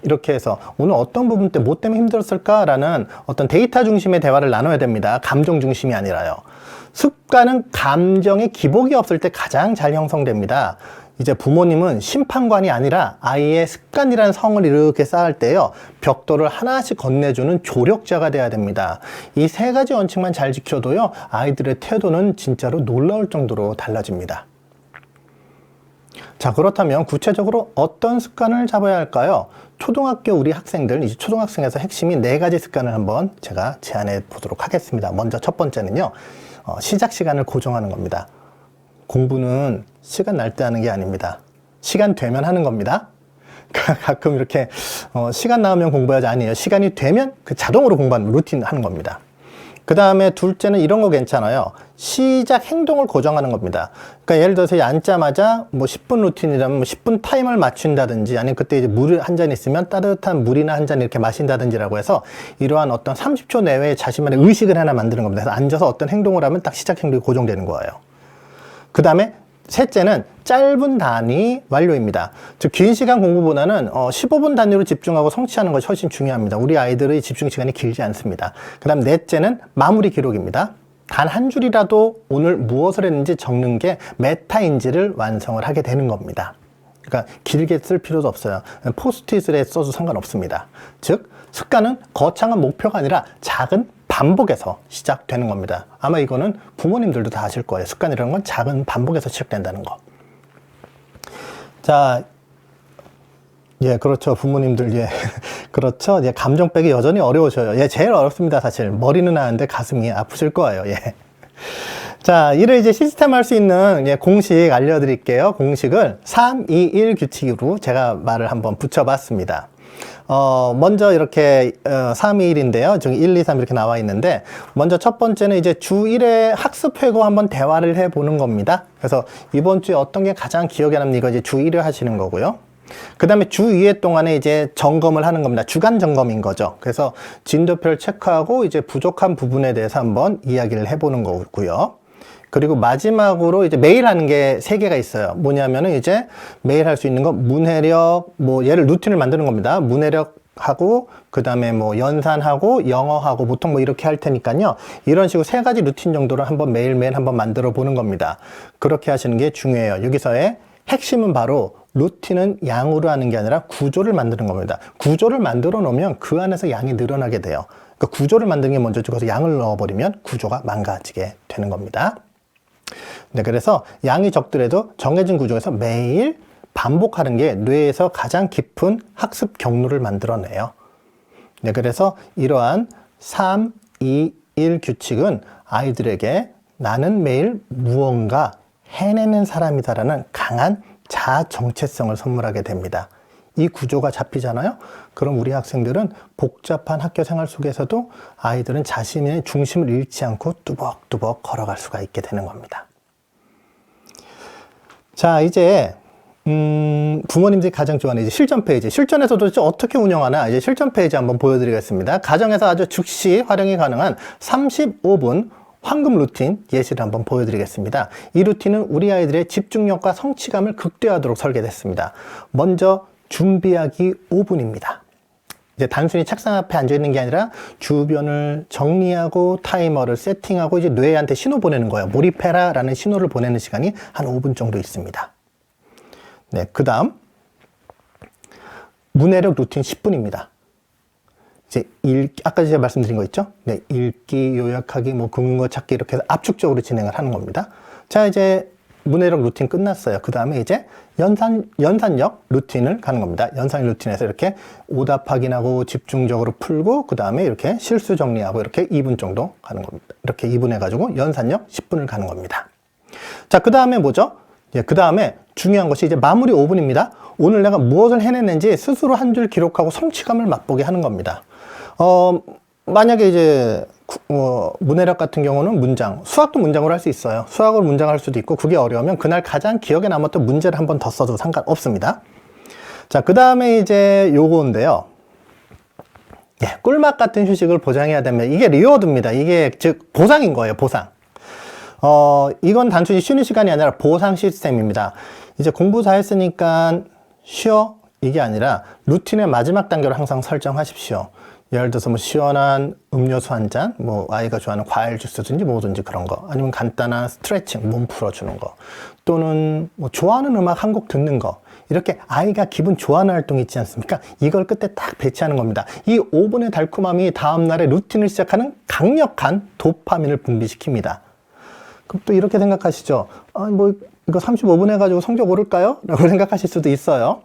이렇게 해서 오늘 어떤 부분 때 뭐 때문에 힘들었을까라는 어떤 데이터 중심의 대화를 나눠야 됩니다. 감정 중심이 아니라요. 습관은 감정의 기복이 없을 때 가장 잘 형성됩니다. 이제 부모님은 심판관이 아니라 아이의 습관이라는 성을 이렇게 쌓을 때요, 벽돌을 하나씩 건네주는 조력자가 돼야 됩니다. 이 세 가지 원칙만 잘 지켜도요, 아이들의 태도는 진짜로 놀라울 정도로 달라집니다. 자, 그렇다면 구체적으로 어떤 습관을 잡아야 할까요? 초등학교 우리 학생들, 이제 초등학생에서 핵심이 4가지 습관을 한번 제가 제안해 보도록 하겠습니다. 먼저 첫 번째는요, 시작 시간을 고정하는 겁니다. 공부는 시간 날 때 하는 게 아닙니다. 시간 되면 하는 겁니다. 가끔 이렇게 시간 나오면 공부해야지, 아니에요. 시간이 되면 그 자동으로 공부하는 루틴 하는 겁니다. 그 다음에 둘째는 이런 거 괜찮아요. 시작 행동을 고정하는 겁니다. 그러니까 예를 들어서 앉자마자 뭐 10분 루틴이라면 뭐 10분 타임을 맞춘다든지, 아니면 그때 이제 물을 한 잔 있으면 따뜻한 물이나 한 잔 이렇게 마신다든지라고 해서 이러한 어떤 30초 내외에 자신만의 의식을 하나 만드는 겁니다. 그래서 앉아서 어떤 행동을 하면 딱 시작 행동이 고정되는 거예요. 그 다음에 셋째는 짧은 단위 완료입니다. 즉, 긴 시간 공부보다는 15분 단위로 집중하고 성취하는 것이 훨씬 중요합니다. 우리 아이들의 집중 시간이 길지 않습니다. 그 다음 넷째는 마무리 기록입니다. 단 한 줄이라도 오늘 무엇을 했는지 적는 게 메타인지를 완성을 하게 되는 겁니다. 그러니까 길게 쓸 필요도 없어요. 포스트잇을 써도 상관없습니다. 즉, 습관은 거창한 목표가 아니라 작은 반복에서 시작되는 겁니다. 아마 이거는 부모님들도 다 아실 거예요. 습관이라는 건 작은 반복에서 시작된다는 거. 자, 예, 그렇죠. 부모님들, 예. 그렇죠. 예, 감정 빼기 여전히 어려우셔요. 예, 제일 어렵습니다. 사실. 머리는 아는데 가슴이 아프실 거예요. 예. 자, 이를 이제 시스템 할 수 있는 공식 알려드릴게요. 공식을 3-2-1 규칙으로 제가 말을 한번 붙여봤습니다. 먼저 이렇게 3-2-1인데요. 지금 1, 2, 3 이렇게 나와 있는데, 먼저 첫 번째는 이제 주 1회 학습 회고 한번 대화를 해보는 겁니다. 그래서 이번 주에 어떤 게 가장 기억에 남는, 이거 이제 주 1회 하시는 거고요. 그 다음에 주 2회 동안에 이제 점검을 하는 겁니다. 주간 점검인 거죠. 그래서 진도표를 체크하고 이제 부족한 부분에 대해서 한번 이야기를 해보는 거고요. 그리고 마지막으로 이제 매일 하는 게 3개가 있어요. 뭐냐면은 이제 매일 할 수 있는 거, 문해력, 뭐 얘를 루틴을 만드는 겁니다. 문해력하고 그 다음에 뭐 연산하고 영어하고 보통 뭐 이렇게 할 테니까요. 이런 식으로 3가지 루틴 정도를 한번 매일매일 한번 만들어 보는 겁니다. 그렇게 하시는 게 중요해요. 여기서의 핵심은 바로 루틴은 양으로 하는 게 아니라 구조를 만드는 겁니다. 구조를 만들어 놓으면 그 안에서 양이 늘어나게 돼요. 그러니까 구조를 만드는 게 먼저 죽어서 양을 넣어버리면 구조가 망가지게 되는 겁니다. 네, 그래서 양이 적더라도 정해진 구조에서 매일 반복하는 게 뇌에서 가장 깊은 학습 경로를 만들어내요. 네, 그래서 이러한 3, 2, 1 규칙은 아이들에게 나는 매일 무언가 해내는 사람이다라는 강한 자아 정체성을 선물하게 됩니다. 이 구조가 잡히잖아요. 그럼 우리 학생들은 복잡한 학교 생활 속에서도 아이들은 자신의 중심을 잃지 않고 뚜벅뚜벅 걸어갈 수가 있게 되는 겁니다. 자, 이제 부모님들이 가장 좋아하는 이제 실전 페이지, 실전에서도 어떻게 운영하나 이제 실전 페이지 한번 보여드리겠습니다. 가정에서 아주 즉시 활용이 가능한 35분 황금 루틴 예시를 한번 보여드리겠습니다. 이 루틴은 우리 아이들의 집중력과 성취감을 극대화하도록 설계됐습니다. 먼저 준비하기 5분입니다. 이제 단순히 책상 앞에 앉아 있는 게 아니라 주변을 정리하고 타이머를 세팅하고 이제 뇌한테 신호 보내는 거예요. 몰입해라 라는 신호를 보내는 시간이 한 5분 정도 있습니다. 네, 그 다음 문해력 루틴 10분입니다. 이제 아까 제가 말씀드린 거 있죠? 네, 읽기, 요약하기, 뭐 근거 찾기 이렇게 해서 압축적으로 진행을 하는 겁니다. 자, 이제 문해력 루틴 끝났어요. 그 다음에 이제 연산력 루틴을 가는 겁니다. 연산력 루틴에서 이렇게 오답 확인하고 집중적으로 풀고 그 다음에 이렇게 실수 정리하고 이렇게 2분 정도 가는 겁니다. 이렇게 2분 해가지고 연산력 10분을 가는 겁니다. 자, 그 다음에 뭐죠? 예, 그 다음에 중요한 것이 이제 마무리 5분입니다. 오늘 내가 무엇을 해냈는지 스스로 한 줄 기록하고 성취감을 맛보게 하는 겁니다. 만약에 이제 문해력 같은 경우는 문장, 수학도 문장으로 할 수 있어요. 수학으로 문장을 할 수도 있고 그게 어려우면 그날 가장 기억에 남았던 문제를 한 번 더 써도 상관없습니다. 자, 그 다음에 이제 요거인데요. 예, 꿀맛 같은 휴식을 보장해야 되면 이게 리워드입니다. 이게 즉 보상인 거예요. 보상. 이건 단순히 쉬는 시간이 아니라 보상 시스템입니다. 이제 공부 다 했으니까 쉬어? 이게 아니라 루틴의 마지막 단계로 항상 설정하십시오. 예를 들어서 뭐 시원한 음료수 한 잔, 뭐 아이가 좋아하는 과일 주스든지 뭐든지 그런 거, 아니면 간단한 스트레칭, 몸 풀어주는 거, 또는 뭐 좋아하는 음악 한 곡 듣는 거, 이렇게 아이가 기분 좋아하는 활동이 있지 않습니까? 이걸 끝에 딱 배치하는 겁니다. 이 5분의 달콤함이 다음날에 루틴을 시작하는 강력한 도파민을 분비시킵니다. 그럼 또 이렇게 생각하시죠. 뭐 이거 35분 해가지고 성적 오를까요? 라고 생각하실 수도 있어요.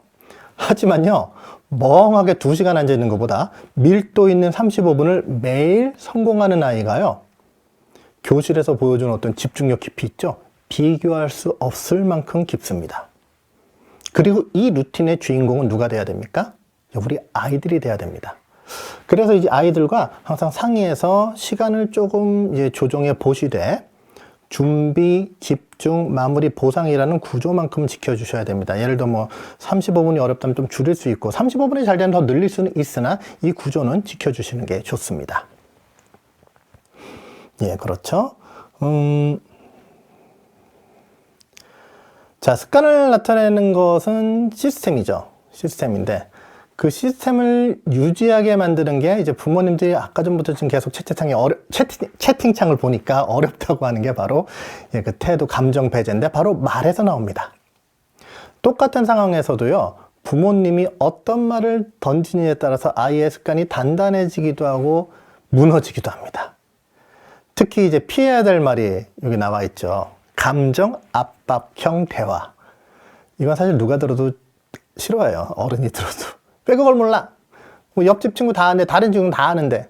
하지만요, 멍하게 2시간 앉아 있는 것보다 밀도 있는 35분을 매일 성공하는 아이가요, 교실에서 보여준 어떤 집중력 깊이 있죠? 비교할 수 없을 만큼 깊습니다. 그리고 이 루틴의 주인공은 누가 돼야 됩니까? 우리 아이들이 돼야 됩니다. 그래서 이제 아이들과 항상 상의해서 시간을 조금 이제 조정해 보시되 준비, 집중, 마무리, 보상이라는 구조만큼 지켜주셔야 됩니다. 예를 들어 뭐 35분이 어렵다면 좀 줄일 수 있고 35분이 잘 되면 더 늘릴 수는 있으나 이 구조는 지켜주시는 게 좋습니다. 예, 그렇죠. 자, 습관을 나타내는 것은 시스템이죠. 시스템인데 그 시스템을 유지하게 만드는 게 이제 부모님들이 아까 전부터 지금 계속 채팅창을 보니까 어렵다고 하는 게 바로 예, 그 태도, 감정 배제인데 바로 말에서 나옵니다. 똑같은 상황에서도요, 부모님이 어떤 말을 던지느냐에 따라서 아이의 습관이 단단해지기도 하고 무너지기도 합니다. 특히 이제 피해야 될 말이 여기 나와 있죠. 감정 압박형 대화. 이건 사실 누가 들어도 싫어해요. 어른이 들어도. 왜 그걸 몰라? 뭐 옆집 친구 다 아는데, 다른 친구는 다 아는데,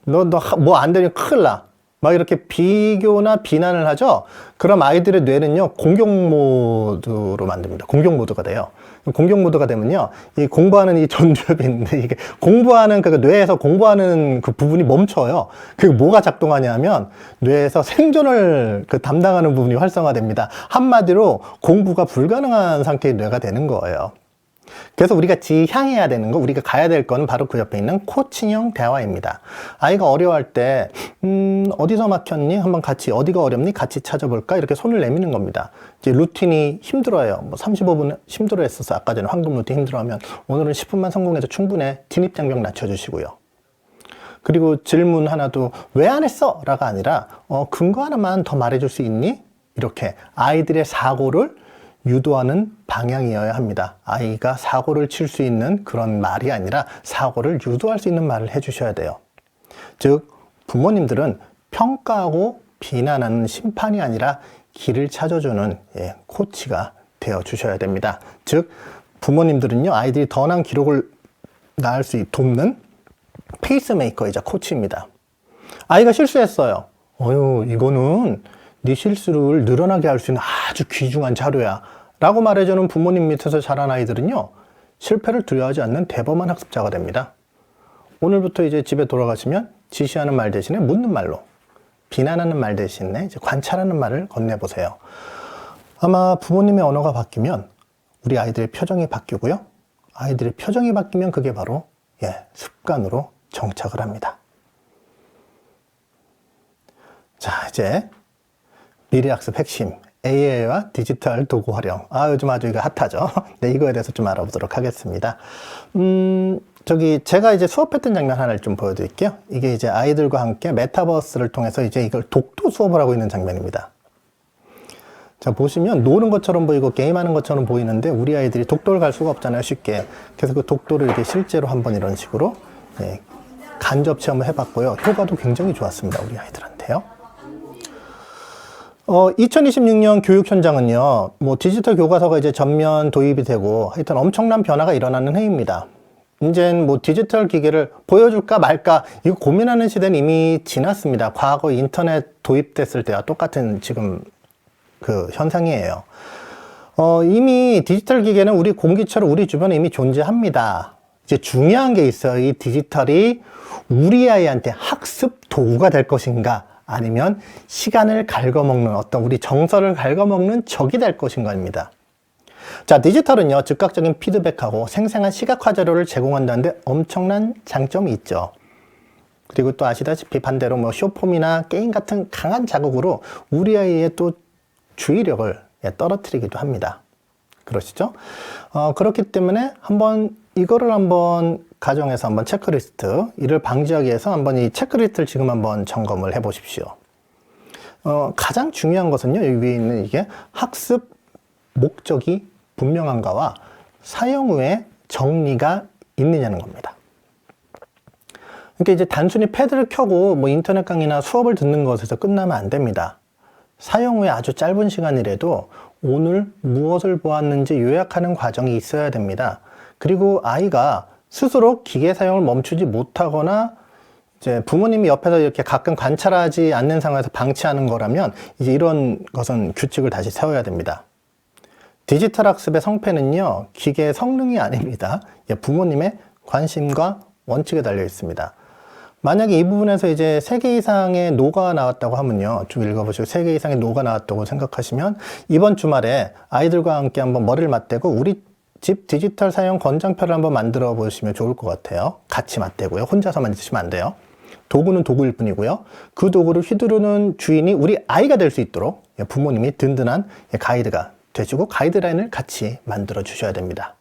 너 뭐 안 되면 큰일 나. 막 이렇게 비교나 비난을 하죠? 그럼 아이들의 뇌는요, 공격 모드로 만듭니다. 공격 모드가 돼요. 공격 모드가 되면요, 이 공부하는 이 전두엽이 있는데, 이게 공부하는, 그 뇌에서 공부하는 그 부분이 멈춰요. 그게 뭐가 작동하냐면, 뇌에서 생존을 담당하는 부분이 활성화됩니다. 한마디로 공부가 불가능한 상태의 뇌가 되는 거예요. 그래서 우리가 지향해야 되는 거, 우리가 가야 될 거는 바로 그 옆에 있는 코칭형 대화입니다. 아이가 어려워할 때 어디서 막혔니? 한번 같이, 어디가 어렵니? 같이 찾아볼까? 이렇게 손을 내미는 겁니다. 이제 루틴이 힘들어요. 뭐 35분 힘들어 했었어. 아까 전에 황금 루틴 힘들어하면 오늘은 10분만 성공해서 충분해. 진입장벽 낮춰주시고요. 그리고 질문 하나도 왜 안 했어? 라가 아니라 근거 하나만 더 말해줄 수 있니? 이렇게 아이들의 사고를 유도하는 방향이어야 합니다. 아이가 사고를 칠 수 있는 그런 말이 아니라 사고를 유도할 수 있는 말을 해주셔야 돼요. 즉, 부모님들은 평가하고 비난하는 심판이 아니라 길을 찾아주는 코치가 되어주셔야 됩니다. 즉, 부모님들은요, 아이들이 더 나은 기록을 낳을 수 돕는 페이스메이커이자 코치입니다. 아이가 실수했어요. 이거는 네 실수를 늘어나게 할 수 있는 아주 귀중한 자료야 라고 말해주는 부모님 밑에서 자란 아이들은요, 실패를 두려워하지 않는 대범한 학습자가 됩니다. 오늘부터 이제 집에 돌아가시면 지시하는 말 대신에 묻는 말로, 비난하는 말 대신에 이제 관찰하는 말을 건네보세요. 아마 부모님의 언어가 바뀌면 우리 아이들의 표정이 바뀌고요, 아이들의 표정이 바뀌면 그게 바로 습관으로 정착을 합니다. 자, 이제 미래학습 핵심. AI와 디지털 도구 활용. 요즘 아주 이거 핫하죠. 네, 이거에 대해서 좀 알아보도록 하겠습니다. 제가 이제 수업했던 장면 하나를 좀 보여드릴게요. 이게 이제 아이들과 함께 메타버스를 통해서 이제 이걸 독도 수업을 하고 있는 장면입니다. 자, 보시면 노는 것처럼 보이고 게임하는 것처럼 보이는데 우리 아이들이 독도를 갈 수가 없잖아요, 쉽게. 그래서 그 독도를 이렇게 실제로 한번 이런 식으로 간접 체험을 해봤고요. 효과도 굉장히 좋았습니다, 우리 아이들한테요. 2026년 교육 현장은요, 디지털 교과서가 이제 전면 도입이 되고 하여튼 엄청난 변화가 일어나는 해입니다. 이젠 디지털 기계를 보여줄까 말까 이거 고민하는 시대는 이미 지났습니다. 과거 인터넷 도입됐을 때와 똑같은 지금 그 현상이에요. 이미 디지털 기계는 우리 공기처럼 우리 주변에 이미 존재합니다. 이제 중요한 게 있어요. 이 디지털이 우리 아이한테 학습 도구가 될 것인가, 아니면 시간을 갉아먹는 어떤 우리 정서를 갉아먹는 적이 될 것인가입니다. 자, 디지털은요, 즉각적인 피드백하고 생생한 시각화 자료를 제공한다는데 엄청난 장점이 있죠. 그리고 또 아시다시피 반대로 쇼폼이나 게임 같은 강한 자극으로 우리 아이의 또 주의력을 떨어뜨리기도 합니다. 그러시죠? 그렇기 때문에 이거를 한번 가정에서 한번 체크리스트, 이를 방지하기 위해서 한번 이 체크리스트를 지금 한번 점검을 해 보십시오. 가장 중요한 것은요, 여기 위에 있는 이게 학습 목적이 분명한가와 사용 후에 정리가 있느냐는 겁니다. 그러니까 이제 단순히 패드를 켜고 인터넷 강의나 수업을 듣는 것에서 끝나면 안 됩니다. 사용 후에 아주 짧은 시간이라도 오늘 무엇을 보았는지 요약하는 과정이 있어야 됩니다. 그리고 아이가 스스로 기계 사용을 멈추지 못하거나 이제 부모님이 옆에서 이렇게 가끔 관찰하지 않는 상황에서 방치하는 거라면 이제 이런 것은 규칙을 다시 세워야 됩니다. 디지털 학습의 성패는요, 기계의 성능이 아닙니다. 부모님의 관심과 원칙에 달려 있습니다. 만약에 이 부분에서 이제 3개 이상의 노가 나왔다고 하면요, 좀 읽어보시고 3개 이상의 노가 나왔다고 생각하시면 이번 주말에 아이들과 함께 한번 머리를 맞대고 우리 집 디지털 사용 권장표를 한번 만들어 보시면 좋을 것 같아요. 같이 맞대고요. 혼자서만 있으시면 안 돼요. 도구는 도구일 뿐이고요. 그 도구를 휘두르는 주인이 우리 아이가 될 수 있도록 부모님이 든든한 가이드가 되시고 가이드라인을 같이 만들어 주셔야 됩니다.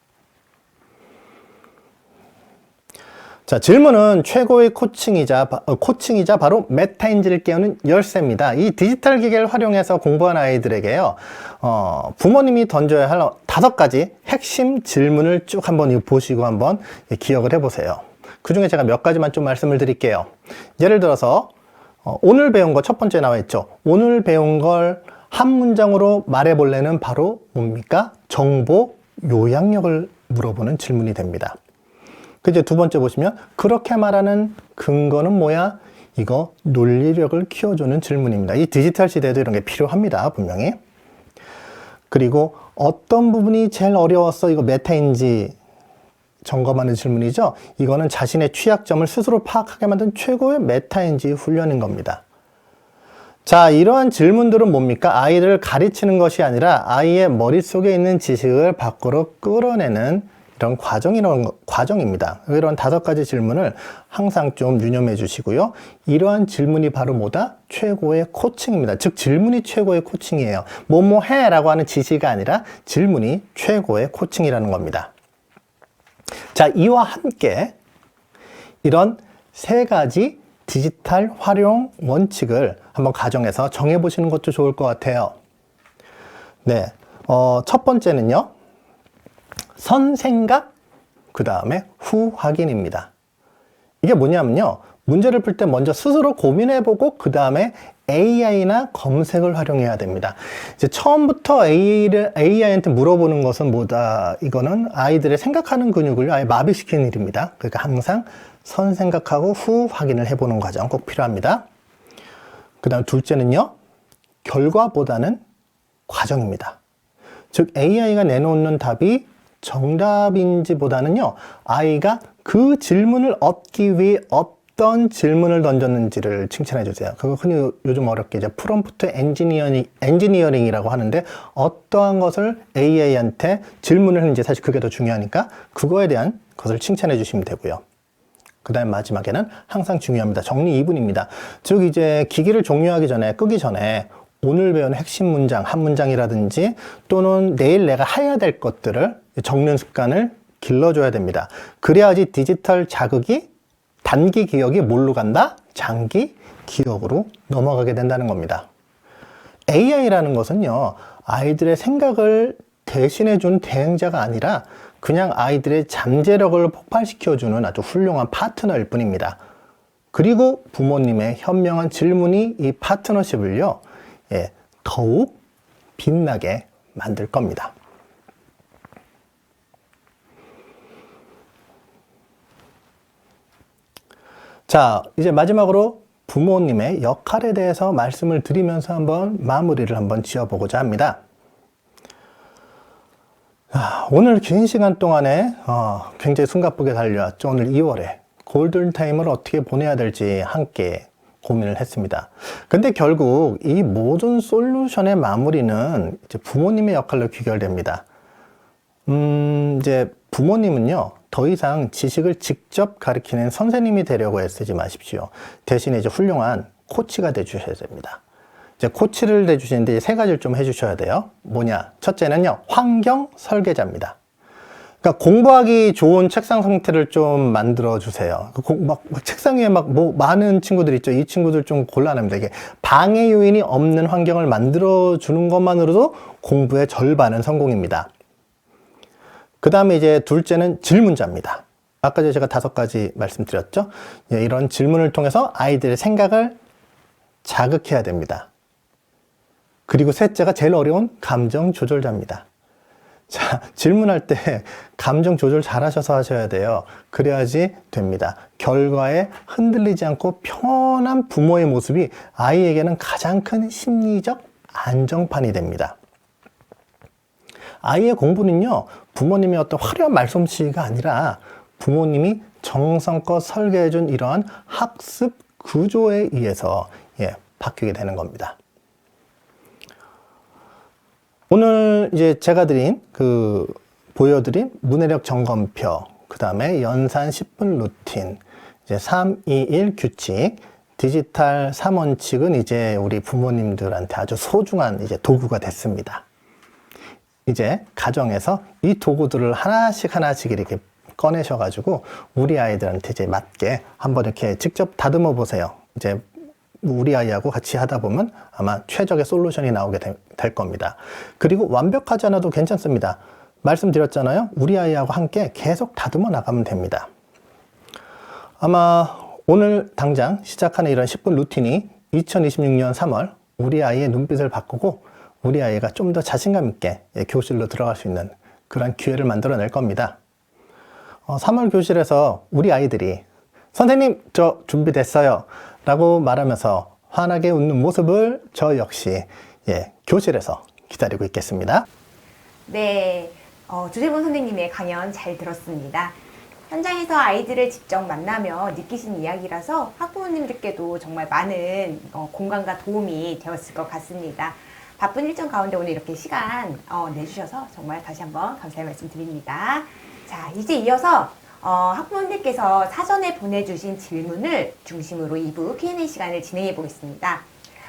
자, 질문은 최고의 코칭이자 바로 메타인지를 깨우는 열쇠입니다. 이 디지털 기계를 활용해서 공부한 아이들에게요, 부모님이 던져야 할 5가지 핵심 질문을 쭉 한번 보시고 한번 기억을 해보세요. 그 중에 제가 몇 가지만 좀 말씀을 드릴게요. 예를 들어서, 오늘 배운 거 첫 번째 나와 있죠. 오늘 배운 걸 한 문장으로 말해볼래는 바로 뭡니까? 정보 요약력을 물어보는 질문이 됩니다. 이제 두 번째 보시면 그렇게 말하는 근거는 뭐야? 이거 논리력을 키워주는 질문입니다. 이 디지털 시대에도 이런 게 필요합니다, 분명히. 그리고 어떤 부분이 제일 어려웠어? 이거 메타인지 점검하는 질문이죠. 이거는 자신의 취약점을 스스로 파악하게 만든 최고의 메타인지 훈련인 겁니다. 자, 이러한 질문들은 뭡니까? 아이를 가르치는 것이 아니라 아이의 머릿속에 있는 지식을 밖으로 끌어내는 이런 과정입니다. 이런 5가지 질문을 항상 좀 유념해 주시고요. 이러한 질문이 바로 뭐다? 최고의 코칭입니다. 즉, 질문이 최고의 코칭이에요. 뭐뭐 해 라고 하는 지시가 아니라 질문이 최고의 코칭이라는 겁니다. 자, 이와 함께 이런 3가지 디지털 활용 원칙을 한번 가정에서 정해보시는 것도 좋을 것 같아요. 네, 첫 번째는요, 선생각, 그 다음에 후 확인입니다. 이게 뭐냐면요, 문제를 풀 때 먼저 스스로 고민해보고 그 다음에 AI나 검색을 활용해야 됩니다. 이제 처음부터 AI한테 물어보는 것은 뭐다? 이거는 아이들의 생각하는 근육을 아예 마비시키는 일입니다. 그러니까 항상 선생각하고 후 확인을 해보는 과정 꼭 필요합니다. 그 다음 둘째는요, 결과보다는 과정입니다. 즉, AI가 내놓는 답이 정답인지보다는요, 아이가 그 질문을 얻기 위해 어떤 질문을 던졌는지를 칭찬해 주세요. 그거 흔히 요즘 어렵게 이제 프롬프트 엔지니어링이라고 하는데, 어떠한 것을 AI한테 질문을 했는지 사실 그게 더 중요하니까 그거에 대한 것을 칭찬해 주시면 되고요. 그 다음에 마지막에는 항상 중요합니다. 정리 2분입니다. 즉 이제 기기를 종료하기 전에, 끄기 전에 오늘 배운 핵심 문장, 한 문장이라든지 또는 내일 내가 해야 될 것들을 적는 습관을 길러줘야 됩니다. 그래야지 디지털 자극이 단기 기억이 뭘로 간다? 장기 기억으로 넘어가게 된다는 겁니다. AI라는 것은요, 아이들의 생각을 대신해준 대행자가 아니라 그냥 아이들의 잠재력을 폭발시켜주는 아주 훌륭한 파트너일 뿐입니다. 그리고 부모님의 현명한 질문이 이 파트너십을요, 더욱 빛나게 만들 겁니다. 자, 이제 마지막으로 부모님의 역할에 대해서 말씀을 드리면서 한번 마무리를 한번 지어보고자 합니다. 오늘 긴 시간 동안에 굉장히 숨가쁘게 달려왔죠. 오늘 2월에 골든타임을 어떻게 보내야 될지 함께 고민을 했습니다. 근데 결국 이 모든 솔루션의 마무리는 이제 부모님의 역할로 귀결됩니다. 이제 부모님은요, 더 이상 지식을 직접 가르치는 선생님이 되려고 애쓰지 마십시오. 대신에 이제 훌륭한 코치가 되주셔야 됩니다. 이제 코치를 해주시는데 세 가지를 좀 해주셔야 돼요. 뭐냐? 첫째는요, 환경 설계자입니다. 그러니까 공부하기 좋은 책상 상태를 좀 만들어 주세요. 책상 위에 많은 친구들 있죠. 이 친구들 좀 곤란합니다. 이게 방해 요인이 없는 환경을 만들어 주는 것만으로도 공부의 절반은 성공입니다. 그 다음에 이제 둘째는 질문자입니다. 아까 제가 5가지 말씀드렸죠. 이런 질문을 통해서 아이들의 생각을 자극해야 됩니다. 그리고 셋째가 제일 어려운 감정 조절자입니다. 자, 질문할 때 감정 조절 잘 하셔서 하셔야 돼요. 그래야지 됩니다. 결과에 흔들리지 않고 편한 부모의 모습이 아이에게는 가장 큰 심리적 안정판이 됩니다. 아이의 공부는요, 부모님의 어떤 화려한 말솜씨가 아니라 부모님이 정성껏 설계해준 이러한 학습 구조에 의해서 바뀌게 되는 겁니다. 오늘 이제 제가 보여드린 문해력 점검표, 그 다음에 연산 10분 루틴, 이제 321 규칙, 디지털 3원칙은 이제 우리 부모님들한테 아주 소중한 이제 도구가 됐습니다. 이제 가정에서 이 도구들을 하나씩 이렇게 꺼내셔가지고 우리 아이들한테 이제 맞게 한번 이렇게 직접 다듬어 보세요. 이제 우리 아이하고 같이 하다 보면 아마 최적의 솔루션이 나오게 될 겁니다. 그리고 완벽하지 않아도 괜찮습니다. 말씀드렸잖아요. 우리 아이하고 함께 계속 다듬어 나가면 됩니다. 아마 오늘 당장 시작하는 이런 10분 루틴이 2026년 3월 우리 아이의 눈빛을 바꾸고 우리 아이가 좀 더 자신감 있게 교실로 들어갈 수 있는 그런 기회를 만들어낼 겁니다. 3월 교실에서 우리 아이들이 선생님, 저 준비됐어요 라고 말하면서 환하게 웃는 모습을 저 역시 교실에서 기다리고 있겠습니다. 네, 주재본 선생님의 강연 잘 들었습니다. 현장에서 아이들을 직접 만나며 느끼신 이야기라서 학부모님들께도 정말 많은 공감과 도움이 되었을 것 같습니다. 바쁜 일정 가운데 오늘 이렇게 시간 내주셔서 정말 다시 한번 감사의 말씀 드립니다. 자, 이제 이어서 학부모님께서 사전에 보내주신 질문을 중심으로 2부 Q&A 시간을 진행해 보겠습니다.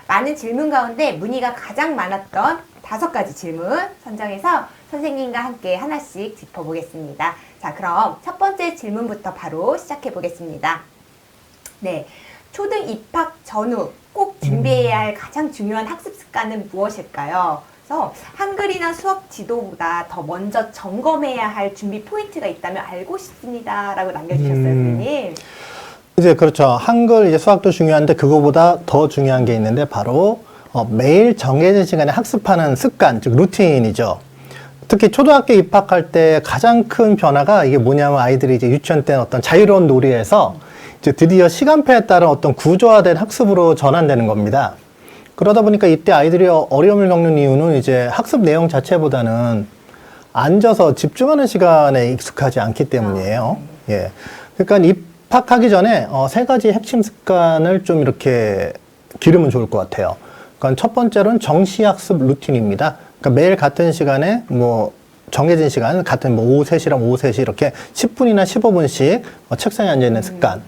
많은 질문 가운데 문의가 가장 많았던 5가지 질문 선정해서 선생님과 함께 하나씩 짚어보겠습니다. 자, 그럼 첫 번째 질문부터 바로 시작해 보겠습니다. 네, 초등 입학 전후 꼭 준비해야 할 가장 중요한 학습 습관은 무엇일까요? 그래서 한글이나 수학 지도보다 더 먼저 점검해야 할 준비 포인트가 있다면 알고 싶습니다 라고 남겨주셨어요, 선생님. 이제 그렇죠. 한글 이제 수학도 중요한데 그거보다 더 중요한 게 있는데 바로 매일 정해진 시간에 학습하는 습관, 즉 루틴이죠. 특히 초등학교 입학할 때 가장 큰 변화가 이게 뭐냐면 아이들이 이제 유치원 때 어떤 자유로운 놀이에서 이제 드디어 시간표에 따른 어떤 구조화된 학습으로 전환되는 겁니다. 그러다 보니까 이때 아이들이 어려움을 겪는 이유는 이제 학습 내용 자체보다는 앉아서 집중하는 시간에 익숙하지 않기 때문이에요. 예. 그러니까 입학하기 전에 3가지 핵심 습관을 좀 이렇게 기르면 좋을 것 같아요. 그러니까 첫 번째로는 정시 학습 루틴입니다. 그러니까 매일 같은 시간에 정해진 시간, 같은 뭐 오후 3시랑 오후 3시 이렇게 10분이나 15분씩 책상에 앉아있는 습관.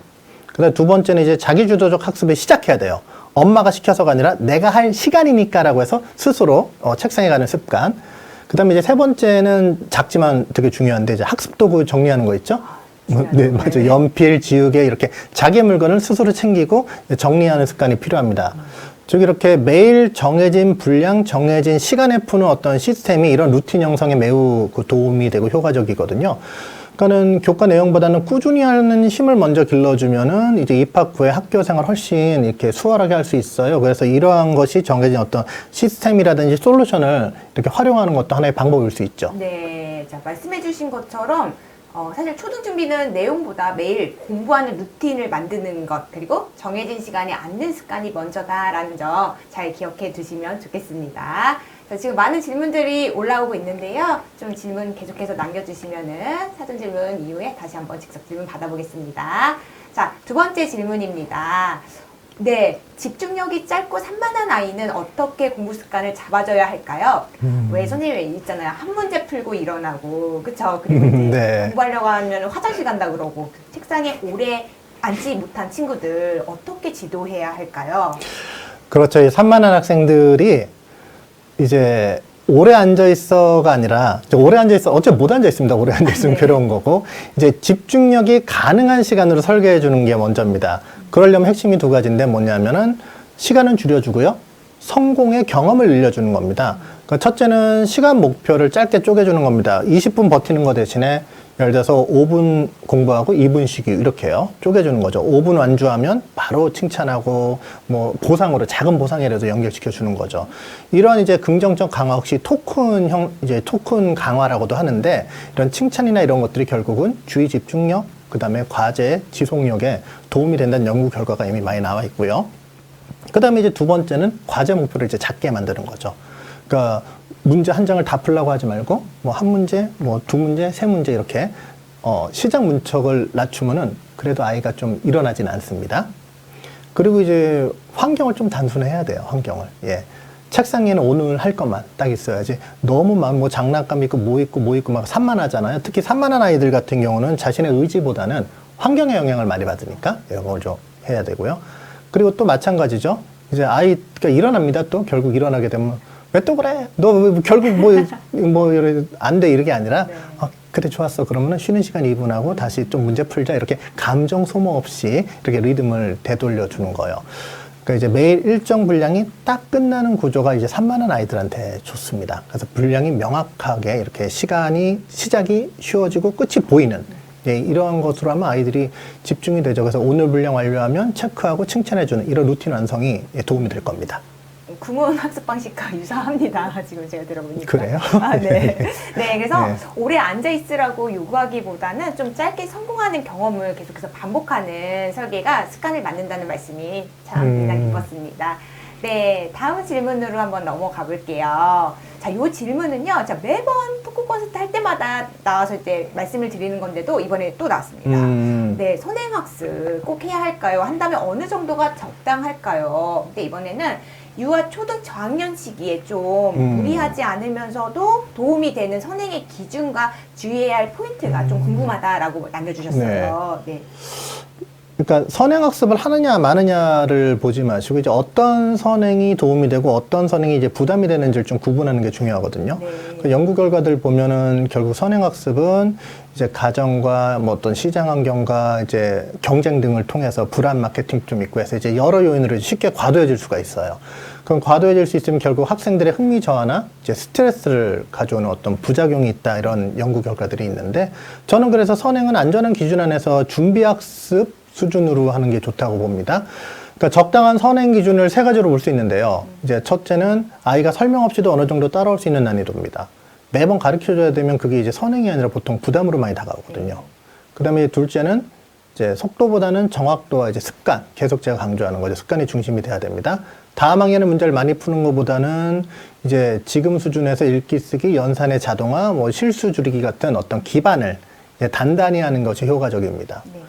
그 다음에 두 번째는 이제 자기주도적 학습을 시작해야 돼요. 엄마가 시켜서가 아니라 내가 할 시간이니까 라고 해서 스스로 책상에 가는 습관. 그 다음에 이제 세 번째는 작지만 되게 중요한데 이제 학습도구 정리하는 거 있죠? 네, 맞아요. 연필, 지우개 이렇게 자기 물건을 스스로 챙기고 정리하는 습관이 필요합니다. 즉 이렇게 매일 정해진 분량, 정해진 시간에 푸는 어떤 시스템이 이런 루틴 형성에 매우 도움이 되고 효과적이거든요. 그러니까는 교과 내용보다는 꾸준히 하는 힘을 먼저 길러주면은 이제 입학 후에 학교 생활 훨씬 이렇게 수월하게 할 수 있어요. 그래서 이러한 것이 정해진 어떤 시스템이라든지 솔루션을 이렇게 활용하는 것도 하나의 방법일 수 있죠. 네, 자 말씀해주신 것처럼 사실 초등 준비는 내용보다 매일 공부하는 루틴을 만드는 것 그리고 정해진 시간에 앉는 습관이 먼저다라는 점 잘 기억해 두시면 좋겠습니다. 자, 지금 많은 질문들이 올라오고 있는데요. 좀 질문 계속해서 남겨주시면은 사전 질문 이후에 다시 한번 직접 질문 받아보겠습니다. 자, 두 번째 질문입니다. 네, 집중력이 짧고 산만한 아이는 어떻게 공부 습관을 잡아줘야 할까요? 왜 선생님이 있잖아요. 한 문제 풀고 일어나고, 그쵸? 그리고 이제 네. 공부하려고 하면 화장실 간다 그러고, 책상에 오래 앉지 못한 친구들 어떻게 지도해야 할까요? 그렇죠. 이 산만한 학생들이 이제 오래 앉아있어가 아니라, 오래 앉아있어, 어차피 못 앉아있습니다. 오래 앉아있으면 네. 괴로운 거고, 이제 집중력이 가능한 시간으로 설계해 주는 게 먼저입니다. 그러려면 핵심이 두 가지인데 뭐냐면은, 시간은 줄여주고요. 성공의 경험을 늘려주는 겁니다. 그러니까 첫째는 시간 목표를 짧게 쪼개주는 겁니다. 20분 버티는 거 대신에 예를 들어서 5분 공부하고 2분 쉬기 이렇게요. 쪼개주는 거죠. 5분 완주하면 바로 칭찬하고 뭐 보상으로 작은 보상이라도 연결시켜 주는 거죠. 이런 이제 긍정적 강화 혹시 토큰 강화라고도 하는데 이런 칭찬이나 이런 것들이 결국은 주의 집중력, 그다음에 과제 지속력에 도움이 된다는 연구 결과가 이미 많이 나와 있고요. 그다음에 이제 두 번째는 과제 목표를 이제 작게 만드는 거죠. 그러니까 문제 한 장을 다 풀라고 하지 말고 뭐 한 문제, 뭐 두 문제, 세 문제 이렇게 시작 문턱을 낮추면은 그래도 아이가 좀 일어나진 않습니다. 그리고 이제 환경을 좀 단순해야 돼요. 환경을. 예. 책상에는 오늘 할 것만 딱 있어야지 너무 막 뭐 장난감 있고 뭐 있고 막 산만하잖아요. 특히 산만한 아이들 같은 경우는 자신의 의지보다는 환경의 영향을 많이 받으니까 이런 걸 좀 해야 되고요. 그리고 또 마찬가지죠. 이제 아이가 일어납니다. 또 결국 일어나게 되면 왜 또 그래? 너 결국 안 돼 이렇게 아니라 네. 그래 좋았어. 그러면은 쉬는 시간 2분 하고 다시 좀 문제 풀자. 이렇게 감정 소모 없이 이렇게 리듬을 되돌려 주는 거예요. 그러니까 이제 매일 일정 분량이 딱 끝나는 구조가 이제 산만한 아이들한테 좋습니다. 그래서 분량이 명확하게 이렇게 시작이 쉬워지고 끝이 보이는 예, 이러한 것으로 하면 아이들이 집중이 되죠. 그래서 오늘 분량 완료하면 체크하고 칭찬해주는 이런 루틴 완성이 도움이 될 겁니다. 구몬 학습 방식과 유사합니다. 지금 제가 들어보니까. 그래요? 아, 네. 네, 그래서 네. 오래 앉아 있으라고 요구하기보다는 좀 짧게 성공하는 경험을 계속해서 반복하는 설계가 습관을 만든다는 말씀이 참 인상 깊었습니다. 네, 다음 질문으로 한번 넘어가 볼게요. 자, 요 질문은요, 자, 매번 토크 콘서트 할 때마다 나와서 이제 말씀을 드리는 건데도 이번에 또 나왔습니다. 네, 선행학습 꼭 해야 할까요? 한다면 어느 정도가 적당할까요? 근데 이번에는 유아 초등 저학년 시기에 좀 무리하지 않으면서도 도움이 되는 선행의 기준과 주의해야 할 포인트가 좀 궁금하다라고 남겨주셨어요. 네. 그러니까 선행학습을 하느냐 마느냐를 보지 마시고 이제 어떤 선행이 도움이 되고 어떤 선행이 이제 부담이 되는지를 좀 구분하는 게 중요하거든요. 네. 그 연구 결과들 보면은 결국 선행학습은 이제 가정과 뭐 어떤 시장 환경과 이제 경쟁 등을 통해서 불안 마케팅 좀 있고 해서 이제 여러 요인으로 쉽게 과도해질 수가 있어요. 그럼 과도해질 수 있으면 결국 학생들의 흥미 저하나 이제 스트레스를 가져오는 어떤 부작용이 있다 이런 연구 결과들이 있는데 저는 그래서 선행은 안전한 기준 안에서 준비학습 수준으로 하는 게 좋다고 봅니다. 그러니까 적당한 선행 기준을 세 가지로 볼 수 있는데요. 이제 첫째는 아이가 설명 없이도 어느 정도 따라올 수 있는 난이도입니다. 매번 가르쳐줘야 되면 그게 이제 선행이 아니라 보통 부담으로 많이 다가오거든요. 그 다음에 둘째는 이제 속도보다는 정확도와 이제 습관, 계속 제가 강조하는 거죠. 습관이 중심이 돼야 됩니다. 다음 학년의 문제를 많이 푸는 것보다는 이제 지금 수준에서 읽기, 쓰기, 연산의 자동화, 뭐 실수 줄이기 같은 어떤 기반을 단단히 하는 것이 효과적입니다. 네.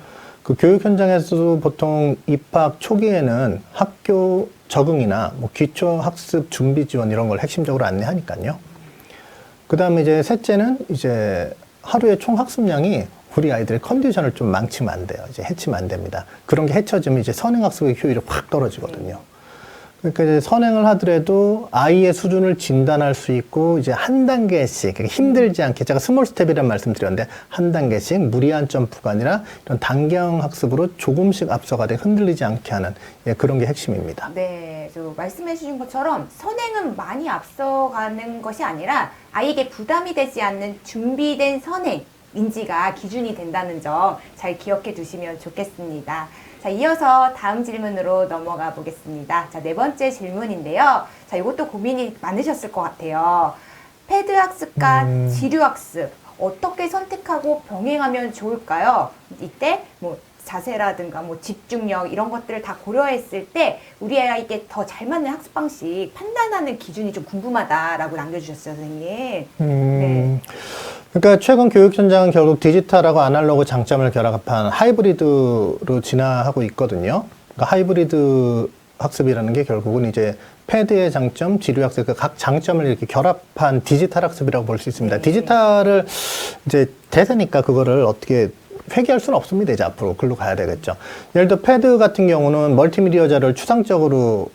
그 교육 현장에서도 보통 입학 초기에는 학교 적응이나 뭐 기초 학습 준비 지원 이런 걸 핵심적으로 안내하니까요. 그다음에 이제 셋째는 이제 하루에 총 학습량이 우리 아이들의 컨디션을 좀 망치면 안 돼요. 이제 해치면 안 됩니다. 그런 게 해쳐지면 이제 선행학습의 효율이 확 떨어지거든요. 그러니까 이제 선행을 하더라도 아이의 수준을 진단할 수 있고 이제 한 단계씩 그러니까 힘들지 않게 제가 스몰 스텝이라는 말씀드렸는데 한 단계씩 무리한 점프가 아니라 이런 단계형 학습으로 조금씩 앞서가되 흔들리지 않게 하는 예, 그런 게 핵심입니다. 네, 저 말씀해 주신 것처럼 선행은 많이 앞서가는 것이 아니라 아이에게 부담이 되지 않는 준비된 선행 인지가 기준이 된다는 점 잘 기억해 두시면 좋겠습니다. 자, 이어서 다음 질문으로 넘어가 보겠습니다. 자, 네 번째 질문인데요. 자, 이것도 고민이 많으셨을 것 같아요. 패드 학습과 지류 학습 어떻게 선택하고 병행하면 좋을까요? 이때 뭐 자세라든가 뭐 집중력 이런 것들을 다 고려했을 때 우리 아이에게 더 잘 맞는 학습 방식 판단하는 기준이 좀 궁금하다라고 남겨주셨어요, 선생님. 네. 그러니까 최근 교육 현장은 결국 디지털하고 아날로그 장점을 결합한 하이브리드로 진화하고 있거든요. 그러니까 하이브리드 학습이라는 게 결국은 이제 패드의 장점, 지류 학습, 그 각 장점을 이렇게 결합한 디지털 학습이라고 볼 수 있습니다. 네. 디지털을 이제 대세니까 그거를 어떻게 회귀할 수는 없습니다. 이제 앞으로 글로 가야 되겠죠. 예를 들어 패드 같은 경우는 멀티미디어 자료를 추상적으로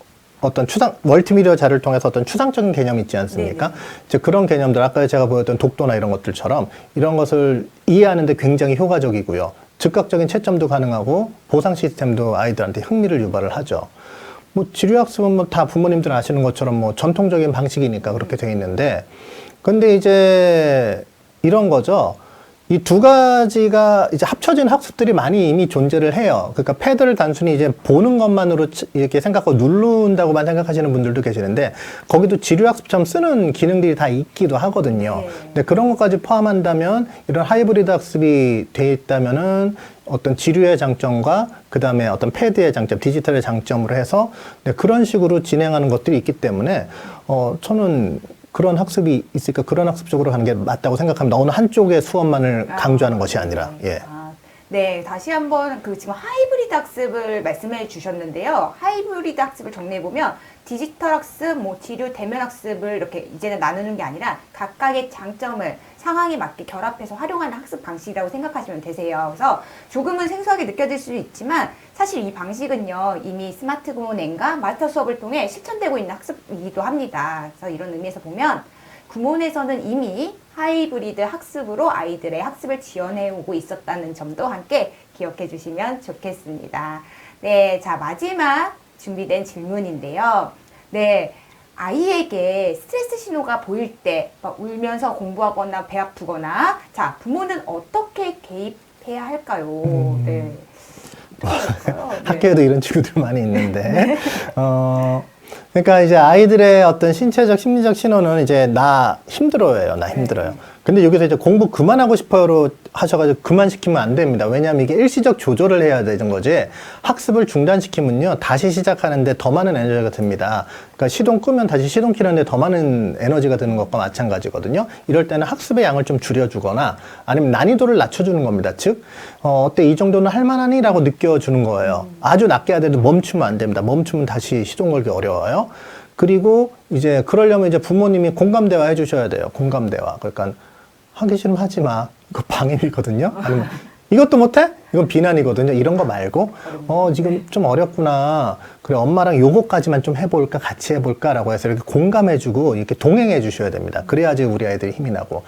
멀티미디어 자료를 통해서 어떤 추상적인 개념이 있지 않습니까? 네네. 이제 그런 개념들, 아까 제가 보였던 독도나 이런 것들처럼 이런 것을 이해하는데 굉장히 효과적이고요. 즉각적인 채점도 가능하고 보상 시스템도 아이들한테 흥미를 유발을 하죠. 뭐 지류학습은 뭐 다 부모님들 아시는 것처럼 뭐 전통적인 방식이니까 그렇게 돼 있는데, 근데 이제 이런 거죠. 이 두 가지가 이제 합쳐진 학습들이 많이 이미 존재를 해요. 그러니까 패드를 단순히 이제 보는 것만으로 이렇게 생각하고 누른다고만 생각하시는 분들도 계시는데, 거기도 지류학습처럼 쓰는 기능들이 다 있기도 하거든요. 네. 근데 그런 것까지 포함한다면, 이런 하이브리드 학습이 돼 있다면은 어떤 지류의 장점과 그 다음에 어떤 패드의 장점, 디지털의 장점으로 해서 네, 그런 식으로 진행하는 것들이 있기 때문에, 저는 그런 학습이 있으니까 그런 학습 쪽으로 가는 게 맞다고 생각합니다. 어느 한쪽의 수업만을 강조하는 것이 아니라. 예. 네, 다시 한번 그 지금 하이브리드 학습을 말씀해 주셨는데요. 하이브리드 학습을 정리해 보면 디지털 학습, 뭐 지류 대면 학습을 이렇게 이제는 나누는 게 아니라 각각의 장점을 상황에 맞게 결합해서 활용하는 학습 방식이라고 생각하시면 되세요. 그래서 조금은 생소하게 느껴질 수 있지만 사실 이 방식은요 이미 스마트폰 앤과 마스터 수업을 통해 실천되고 있는 학습이기도 합니다. 그래서 이런 의미에서 보면 구몬에서는 이미 하이브리드 학습으로 아이들의 학습을 지원해 오고 있었다는 점도 함께 기억해 주시면 좋겠습니다. 네, 자 마지막 준비된 질문인데요. 네, 아이에게 스트레스 신호가 보일 때 막 울면서 공부하거나 배 아프거나 자 부모는 어떻게 개입해야 할까요? 네. 어떻게 할까요? 네. 학교에도 이런 친구들 많이 있는데, 그러니까 이제 아이들의 어떤 신체적, 심리적 신호는 이제 나 힘들어요. 나 힘들어요. 근데 여기서 이제 공부 그만하고 싶어요로 하셔가지고 그만시키면 안 됩니다. 왜냐하면 이게 일시적 조절을 해야 되는 거지, 학습을 중단시키면요 다시 시작하는데 더 많은 에너지가 듭니다. 그러니까 시동 끄면 다시 시동 키는데 더 많은 에너지가 드는 것과 마찬가지거든요. 이럴 때는 학습의 양을 좀 줄여주거나 아니면 난이도를 낮춰주는 겁니다. 즉 어때 이 정도는 할만하니? 라고 느껴주는 거예요. 아주 낮게 해야 되는데 멈추면 안 됩니다. 멈추면 다시 시동 걸기 어려워요. 그리고 이제 그러려면 이제 부모님이 공감 대화 해주셔야 돼요. 공감 대화. 그러니까 하기 싫으면 하지 마. 이거 방임이거든요. 아니면 이것도 못해? 이건 비난이거든요. 이런 거 말고 지금 좀 어렵구나. 그래 엄마랑 요거까지만 좀 해볼까? 같이 해볼까?라고 해서 이렇게 공감해주고 이렇게 동행해 주셔야 됩니다. 그래야지 우리 아이들이 힘이 나고.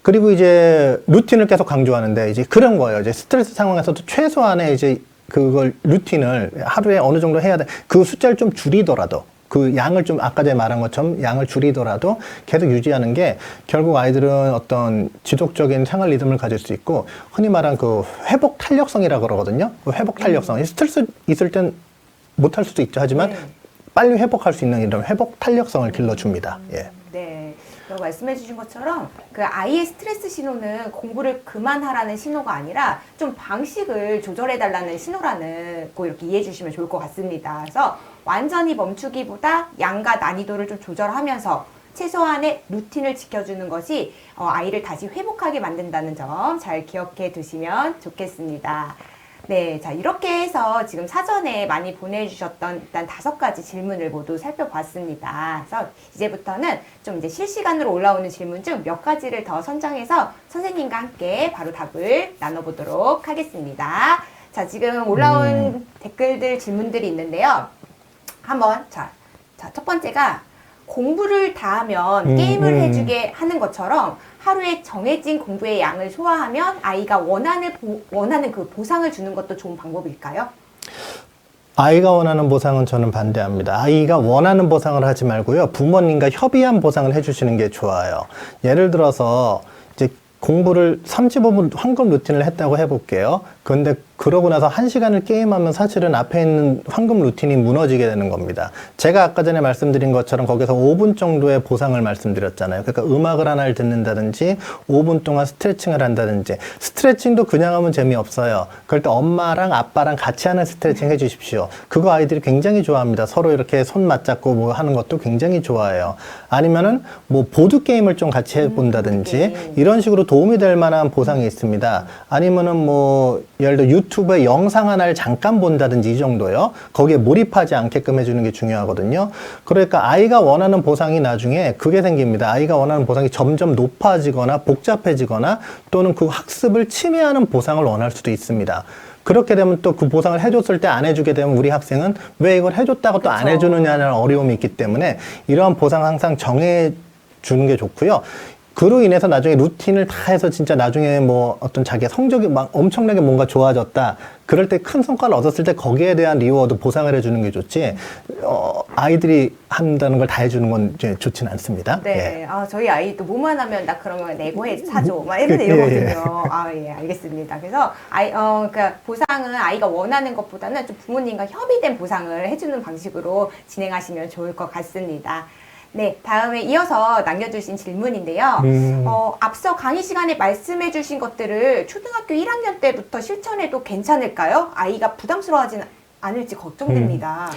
그리고 이제 루틴을 계속 강조하는데 이제 그런 거예요. 이제 스트레스 상황에서도 최소한의 이제 그걸 루틴을 하루에 어느 정도 해야 돼. 그 숫자를 좀 줄이더라도. 그 양을 좀 아까 전에 말한 것처럼 양을 줄이더라도 계속 유지하는 게 결국 아이들은 어떤 지속적인 생활 리듬을 가질 수 있고 흔히 말하는 그 회복 탄력성이라고 그러거든요. 그 회복 탄력성. 스트레스 있을 땐 못할 수도 있죠. 하지만 빨리 회복할 수 있는 이런 회복 탄력성을 길러줍니다. 예. 네. 말씀해 주신 것처럼 그 아이의 스트레스 신호는 공부를 그만하라는 신호가 아니라 좀 방식을 조절해 달라는 신호라는 거 이렇게 이해해 주시면 좋을 것 같습니다. 그래서 완전히 멈추기보다 양과 난이도를 좀 조절하면서 최소한의 루틴을 지켜주는 것이 아이를 다시 회복하게 만든다는 점 잘 기억해 두시면 좋겠습니다. 네, 자, 이렇게 해서 지금 사전에 많이 보내주셨던 일단 5가지 질문을 모두 살펴봤습니다. 그래서 이제부터는 좀 이제 실시간으로 올라오는 질문 중 몇 가지를 더 선정해서 선생님과 함께 바로 답을 나눠보도록 하겠습니다. 자, 지금 올라온 댓글들, 질문들이 있는데요. 한번, 자, 첫 번째가 공부를 다 하면 게임을 해주게 하는 것처럼 하루에 정해진 공부의 양을 소화하면 아이가 원하는 그 보상을 주는 것도 좋은 방법일까요? 아이가 원하는 보상은 저는 반대합니다. 아이가 원하는 보상을 하지 말고요. 부모님과 협의한 보상을 해주시는 게 좋아요. 예를 들어서 이제 공부를 35분 황금 루틴을 했다고 해볼게요. 그런데 그러고 나서 1시간을 게임하면 사실은 앞에 있는 황금 루틴이 무너지게 되는 겁니다. 제가 아까 전에 말씀드린 것처럼 거기서 5분 정도의 보상을 말씀드렸잖아요. 그러니까 음악을 하나를 듣는다든지 5분 동안 스트레칭을 한다든지. 스트레칭도 그냥 하면 재미없어요. 그럴 때 엄마랑 아빠랑 같이 하는 스트레칭 해주십시오. 그거 아이들이 굉장히 좋아합니다. 서로 이렇게 손 맞잡고 뭐 하는 것도 굉장히 좋아해요. 아니면은 뭐 보드게임을 좀 같이 해본다든지 이런 식으로 도움이 될 만한 보상이 있습니다. 아니면은 뭐 예를 들어 유튜브에 영상 하나를 잠깐 본다든지 이 정도요. 거기에 몰입하지 않게끔 해주는 게 중요하거든요. 그러니까 아이가 원하는 보상이 나중에 그게 생깁니다. 아이가 원하는 보상이 점점 높아지거나 복잡해지거나 또는 그 학습을 침해하는 보상을 원할 수도 있습니다. 그렇게 되면 또 그 보상을 해줬을 때 안 해주게 되면 우리 학생은 왜 이걸 해줬다고 또 안 해주느냐는 어려움이 있기 때문에 이러한 보상 항상 정해주는 게 좋고요. 그로 인해서 나중에 루틴을 다 해서 진짜 나중에 뭐 어떤 자기의 성적이 막 엄청나게 뭔가 좋아졌다. 그럴 때 큰 성과를 얻었을 때 거기에 대한 리워드 보상을 해주는 게 좋지, 아이들이 한다는 걸 다 해주는 건 이제 좋지는 않습니다. 네. 예. 아, 저희 아이도 뭐만 하면 나 그러면 내고 사줘. 막 이러거든요. 아, 예, 알겠습니다. 그래서 그러니까 보상은 아이가 원하는 것보다는 좀 부모님과 협의된 보상을 해주는 방식으로 진행하시면 좋을 것 같습니다. 네, 다음에 이어서 남겨주신 질문인데요. 앞서 강의 시간에 말씀해주신 것들을 초등학교 1학년 때부터 실천해도 괜찮을까요? 아이가 부담스러워하진 않을지 걱정됩니다.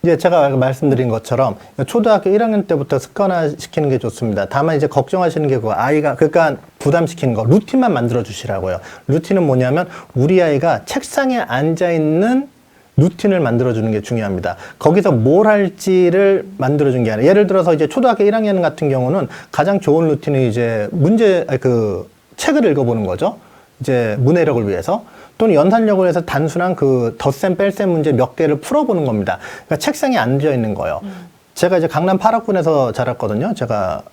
이제 제가 말씀드린 것처럼 초등학교 1학년 때부터 습관화시키는 게 좋습니다. 다만 이제 걱정하시는 게 그거 아이가 그러니까 부담시키는 거 루틴만 만들어 주시라고요. 루틴은 뭐냐면 우리 아이가 책상에 앉아 있는 루틴을 만들어주는 게 중요합니다. 거기서 뭘 할지를 만들어준 게 아니라 예를 들어서 이제 초등학교 1학년 같은 경우는 가장 좋은 루틴이 이제 책을 읽어보는 거죠. 이제 문해력을 위해서 또는 연산력을 위해서 단순한 그 덧셈 뺄셈 문제 몇 개를 풀어보는 겁니다. 그러니까 책상에 앉아 있는 거예요. 제가 이제 강남 8학군에서 자랐거든요. 제가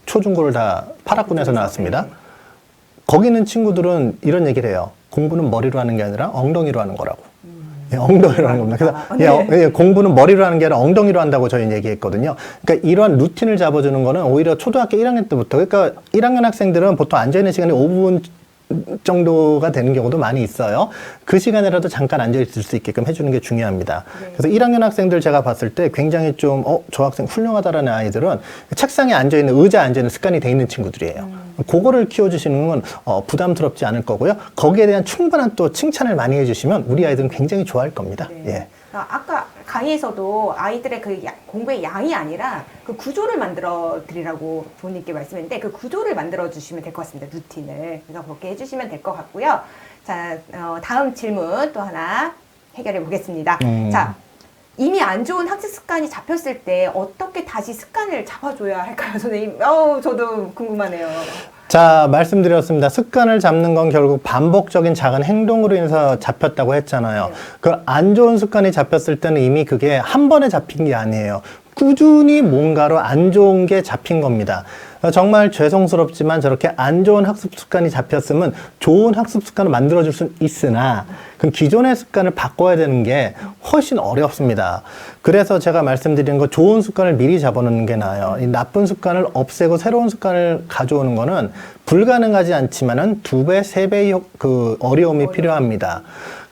초중고를 다 8학군에서 나왔습니다. 거기 있는 친구들은 이런 얘기를 해요. 공부는 머리로 하는 게 아니라 엉덩이로 하는 거라고. 예, 엉덩이로 하는 겁니다. 그래서 네. 공부는 머리로 하는 게 아니라 엉덩이로 한다고 저희는 얘기했거든요. 그러니까 이러한 루틴을 잡아주는 거는 오히려 초등학교 1학년 때부터, 그러니까 1학년 학생들은 보통 앉아있는 시간이 5분 정도가 되는 경우도 많이 있어요. 그 시간이라도 잠깐 앉아있을 수 있게끔 해주는 게 중요합니다. 네. 그래서 1학년 학생들 제가 봤을 때 굉장히 좀, 저 학생 훌륭하다라는 아이들은 책상에 앉아있는, 의자에 앉아있는 습관이 돼 있는 친구들이에요. 그거를 키워주시는 건 부담스럽지 않을 거고요. 거기에 대한 충분한 또 칭찬을 많이 해주시면 우리 아이들은 굉장히 좋아할 겁니다. 네. 예. 아까 강의에서도 아이들의 그 공부의 양이 아니라 그 구조를 만들어 드리라고 부모님께 말씀했는데 그 구조를 만들어 주시면 될 것 같습니다. 루틴을. 그래서 그렇게 해주시면 될 것 같고요. 자, 다음 질문 또 하나 해결해 보겠습니다. 자, 이미 안 좋은 학습 습관이 잡혔을 때 어떻게 다시 습관을 잡아줘야 할까요, 선생님? 저도 궁금하네요. 자, 말씀드렸습니다. 습관을 잡는 건 결국 반복적인 작은 행동으로 인해서 잡혔다고 했잖아요. 네. 그 안 좋은 습관이 잡혔을 때는 이미 그게 한 번에 잡힌 게 아니에요. 꾸준히 뭔가로 안 좋은 게 잡힌 겁니다. 정말 죄송스럽지만 저렇게 안 좋은 학습 습관이 잡혔으면 좋은 학습 습관을 만들어줄 수 있으나 그 기존의 습관을 바꿔야 되는 게 훨씬 어렵습니다. 그래서 제가 말씀드린 거 좋은 습관을 미리 잡아놓는 게 나아요. 이 나쁜 습관을 없애고 새로운 습관을 가져오는 거는 불가능하지 않지만은 2배, 3배의 그 어려움이 필요합니다.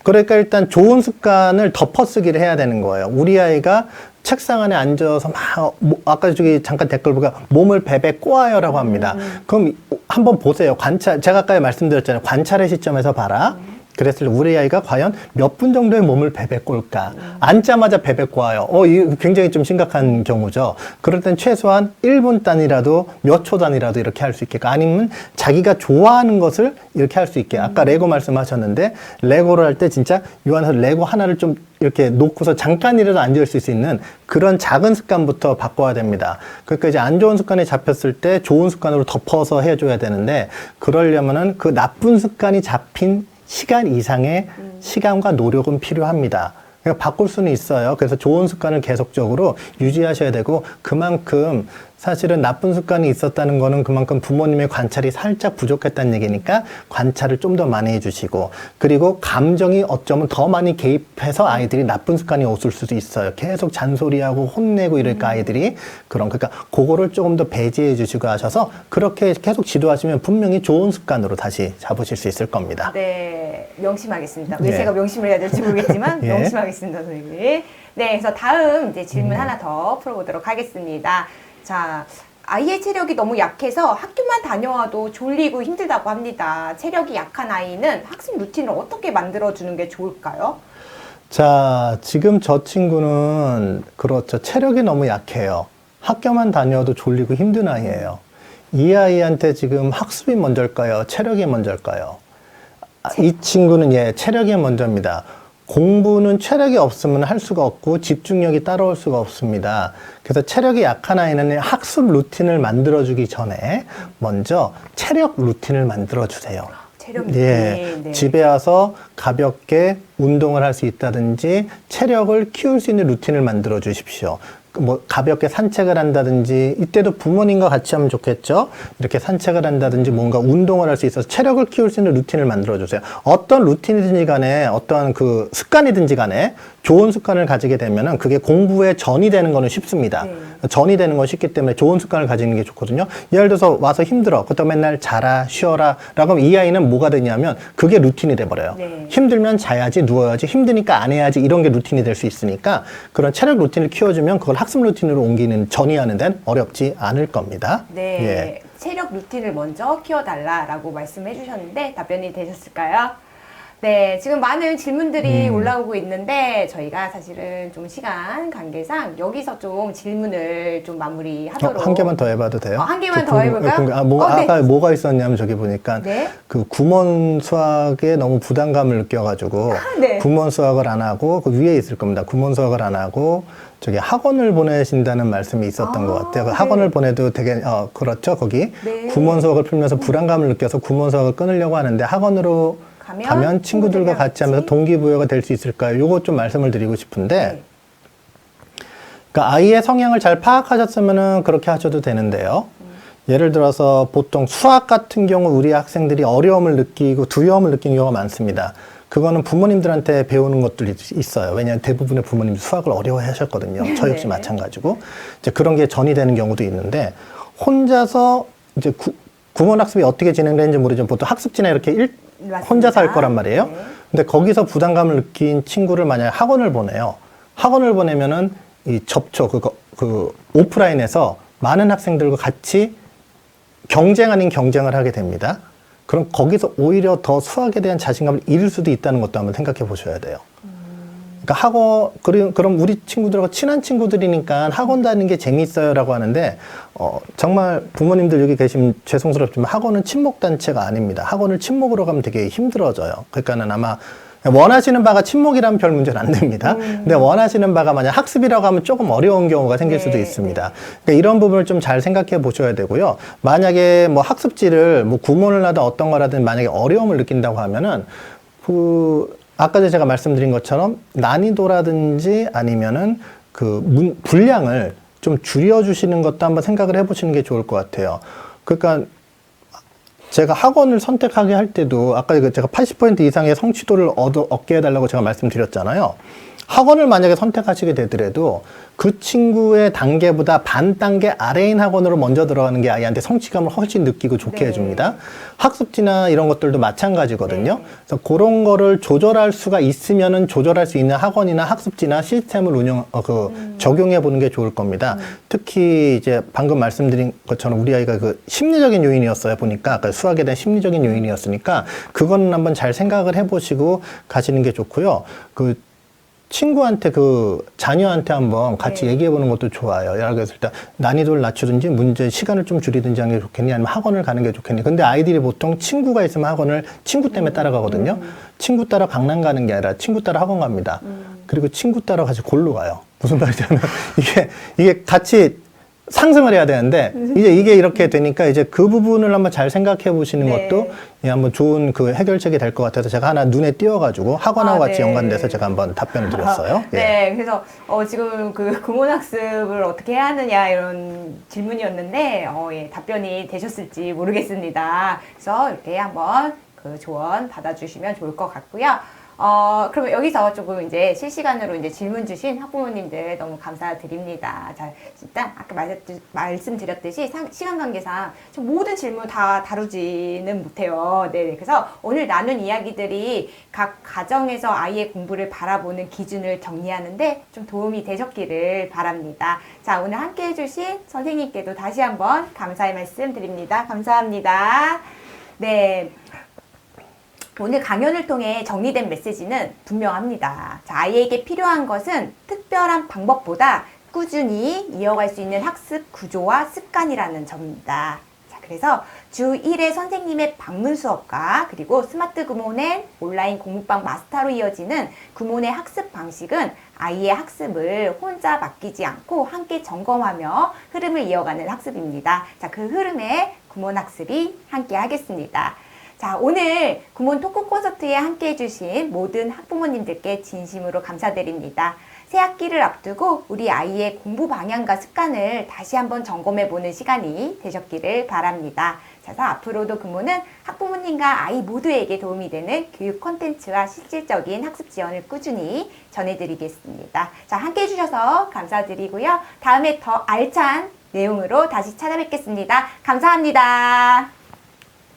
그러니까 일단 좋은 습관을 덮어쓰기를 해야 되는 거예요. 우리 아이가 책상 안에 앉아서 막, 아까 저기 잠깐 댓글 보니까 몸을 베베 꼬아요라고 합니다. 그럼 한번 보세요. 제가 아까 말씀드렸잖아요. 관찰의 시점에서 봐라. 그랬을 때 우리 아이가 과연 몇 분 정도의 몸을 베베꼴까? 앉자마자 베베꼬아요. 이거 굉장히 좀 심각한 경우죠. 그럴 땐 최소한 1분 단위라도 몇 초 단위라도 이렇게 할 수 있게. 아니면 자기가 좋아하는 것을 이렇게 할 수 있게. 아까 레고 말씀하셨는데 레고를 할 때 진짜 요 안에서 레고 하나를 좀 이렇게 놓고서 잠깐이라도 앉아있을 수 있는 그런 작은 습관부터 바꿔야 됩니다. 그러니까 이제 안 좋은 습관이 잡혔을 때 좋은 습관으로 덮어서 해줘야 되는데 그러려면은 그 나쁜 습관이 잡힌 시간 이상의 시간과 노력은 필요합니다. 그러니까 바꿀 수는 있어요. 그래서 좋은 습관을 계속적으로 유지하셔야 되고 그만큼 사실은 나쁜 습관이 있었다는 거는 그만큼 부모님의 관찰이 살짝 부족했다는 얘기니까 관찰을 좀 더 많이 해주시고 그리고 감정이 어쩌면 더 많이 개입해서 아이들이 나쁜 습관이 없을 수도 있어요. 계속 잔소리하고 혼내고 이럴까 아이들이 그러니까 그거를 조금 더 배제해 주시고 하셔서 그렇게 계속 지도하시면 분명히 좋은 습관으로 다시 잡으실 수 있을 겁니다. 네, 명심하겠습니다. 왜 예. 제가 명심을 해야 될지 모르겠지만 예. 명심하겠습니다, 선생님. 네, 그래서 다음 이제 질문 하나 더 풀어보도록 하겠습니다. 자, 아이의 체력이 너무 약해서 학교만 다녀와도 졸리고 힘들다고 합니다. 체력이 약한 아이는 학습 루틴을 어떻게 만들어주는 게 좋을까요? 자, 지금 저 친구는 그렇죠. 체력이 너무 약해요. 학교만 다녀도 졸리고 힘든 아이예요. 이 아이한테 지금 학습이 먼저일까요? 체력이 먼저일까요? 이 친구는 체력이 먼저입니다. 공부는 체력이 없으면 할 수가 없고 집중력이 따라올 수가 없습니다. 그래서 체력이 약한 아이는 학습 루틴을 만들어주기 전에 먼저 체력 루틴을 만들어주세요. 체력 루틴. 네. 집에 와서 가볍게 운동을 할 수 있다든지 체력을 키울 수 있는 루틴을 만들어 주십시오. 뭐 가볍게 산책을 한다든지 이때도 부모님과 같이 하면 좋겠죠. 이렇게 산책을 한다든지 뭔가 운동을 할 수 있어서 체력을 키울 수 있는 루틴을 만들어 주세요. 어떤 루틴이든지 간에 어떤 그 습관이든지 간에 좋은 습관을 가지게 되면은 그게 공부에 전이 되는 거는 쉽습니다. 전이 되는 건 쉽기 때문에 좋은 습관을 가지는 게 좋거든요. 예를 들어서 와서 힘들어. 그때 맨날 자라, 쉬어라. 라고 하면 이 아이는 뭐가 되냐면 그게 루틴이 돼버려요. 네. 힘들면 자야지, 누워야지, 힘드니까 안 해야지 이런 게 루틴이 될 수 있으니까 그런 체력 루틴을 키워주면 그걸 학습 루틴으로 옮기는 전이하는 데는 어렵지 않을 겁니다. 네, 예. 체력 루틴을 먼저 키워달라라고 말씀해 주셨는데 답변이 되셨을까요? 네, 지금 많은 질문들이 올라오고 있는데 저희가 사실은 좀 시간 관계상 여기서 좀 질문을 좀 마무리하도록 한 개만 더 해봐도 돼요? 한 개만 저 더 해볼까요? 네. 아까 뭐가 있었냐면 저기 보니까 네. 그 구몬 수학에 너무 부담감을 느껴가지고 네. 구몬 수학을 안 하고 그 위에 있을 겁니다. 구몬 수학을 안 하고 저기 학원을 보내신다는 말씀이 있었던 것 같아요. 그 네. 학원을 보내도 되게 그렇죠 거기 네. 구몬 수학을 풀면서 불안감을 느껴서 구몬 수학을 끊으려고 하는데 학원으로 가면 친구들과 같이 하면서 동기부여가 될 수 있을까요? 요거 좀 말씀을 드리고 싶은데 네. 그러니까 아이의 성향을 잘 파악하셨으면은 그렇게 하셔도 되는데요. 예를 들어서 보통 수학 같은 경우 우리 학생들이 어려움을 느끼고 두려움을 느끼는 경우가 많습니다. 그거는 부모님들한테 배우는 것들이 있어요. 왜냐하면 대부분의 부모님이 수학을 어려워해 하셨거든요. 저 역시 네. 마찬가지고. 이제 그런 게 전이 되는 경우도 있는데 혼자서 이제 구몬학습이 어떻게 진행되는지 모르지만 보통 학습지나 이렇게 맞습니다. 혼자서 할 거란 말이에요. 네. 근데 거기서 부담감을 느낀 친구를 만약에 학원을 보내요. 학원을 보내면은 이 접촉, 그 오프라인에서 많은 학생들과 같이 경쟁 아닌 경쟁을 하게 됩니다. 그럼 거기서 오히려 더 수학에 대한 자신감을 잃을 수도 있다는 것도 한번 생각해 보셔야 돼요. 그러니까 그럼 우리 친구들하고 친한 친구들이니까 학원 다니는 게 재미있어요라고 하는데, 정말 부모님들 여기 계시면 죄송스럽지만 학원은 친목단체가 아닙니다. 학원을 친목으로 가면 되게 힘들어져요. 그러니까는 아마 원하시는 바가 친목이라면 별 문제는 안 됩니다. 근데 원하시는 바가 만약 학습이라고 하면 조금 어려운 경우가 생길 네, 수도 있습니다. 그러니까 이런 부분을 좀 잘 생각해 보셔야 되고요. 만약에 뭐 학습지를 뭐 구몬을 하든 어떤 거라든 만약에 어려움을 느낀다고 하면은 아까 제가 말씀드린 것처럼 난이도라든지 아니면은 분량을 좀 줄여주시는 것도 한번 생각을 해보시는 게 좋을 것 같아요. 그러니까 제가 학원을 선택하게 할 때도 아까 제가 80% 이상의 성취도를 얻게 해달라고 제가 말씀드렸잖아요. 학원을 만약에 선택하시게 되더라도 그 친구의 단계보다 반 단계 아래인 학원으로 먼저 들어가는 게 아이한테 성취감을 훨씬 느끼고 좋게 네. 해줍니다. 학습지나 이런 것들도 마찬가지거든요. 네. 그래서 그런 거를 조절할 수가 있으면은 조절할 수 있는 학원이나 학습지나 시스템을 적용해 보는 게 좋을 겁니다. 특히 이제 방금 말씀드린 것처럼 우리 아이가 그 심리적인 요인이었어요. 보니까 아까 수학에 대한 심리적인 요인이었으니까 그거는 한번 잘 생각을 해보시고 가시는 게 좋고요. 그 친구한테 자녀한테 한번 같이 네. 얘기해 보는 것도 좋아요. 예를 들어서 일단 난이도를 낮추든지 문제 시간을 좀 줄이든지 하는 게 좋겠니? 아니면 학원을 가는 게 좋겠니? 근데 아이들이 보통 친구가 있으면 학원을 친구 때문에 따라가거든요. 친구 따라 강남 가는 게 아니라 친구 따라 학원 갑니다. 그리고 친구 따라 같이 골로 가요. 무슨 말이냐면 이게 같이 상승을 해야 되는데 이제 이게 이렇게 되니까 이제 그 부분을 한번 잘 생각해 보시는 네. 것도 한번 좋은 그 해결책이 될 것 같아서 제가 하나 눈에 띄어가지고 학원하고 같이 네. 연관돼서 제가 한번 답변을 드렸어요. 예. 네, 그래서 지금 그 구몬학습을 어떻게 해야 하느냐 이런 질문이었는데 예, 답변이 되셨을지 모르겠습니다. 그래서 이렇게 한번 그 조언 받아주시면 좋을 것 같고요. 그러면 여기서 조금 이제 실시간으로 이제 질문 주신 학부모님들 너무 감사드립니다. 자, 일단 아까 말씀드렸듯이 시간 관계상 좀 모든 질문 다 다루지는 못해요. 네, 그래서 오늘 나눈 이야기들이 각 가정에서 아이의 공부를 바라보는 기준을 정리하는데 좀 도움이 되셨기를 바랍니다. 자, 오늘 함께 해주신 선생님께도 다시 한번 감사의 말씀 드립니다. 감사합니다. 네. 오늘 강연을 통해 정리된 메시지는 분명합니다. 자, 아이에게 필요한 것은 특별한 방법보다 꾸준히 이어갈 수 있는 학습 구조와 습관이라는 점입니다. 자, 그래서 주 1회 선생님의 방문 수업과 그리고 스마트 구몬의 온라인 공부방 마스터로 이어지는 구몬의 학습 방식은 아이의 학습을 혼자 맡기지 않고 함께 점검하며 흐름을 이어가는 학습입니다. 자, 그 흐름에 구몬 학습이 함께 하겠습니다. 자, 오늘 구몬 토크 콘서트에 함께 해주신 모든 학부모님들께 진심으로 감사드립니다. 새 학기를 앞두고 우리 아이의 공부 방향과 습관을 다시 한번 점검해보는 시간이 되셨기를 바랍니다. 자, 그래서 앞으로도 구몬은 학부모님과 아이 모두에게 도움이 되는 교육 콘텐츠와 실질적인 학습 지원을 꾸준히 전해드리겠습니다. 자, 함께 해주셔서 감사드리고요. 다음에 더 알찬 내용으로 다시 찾아뵙겠습니다. 감사합니다.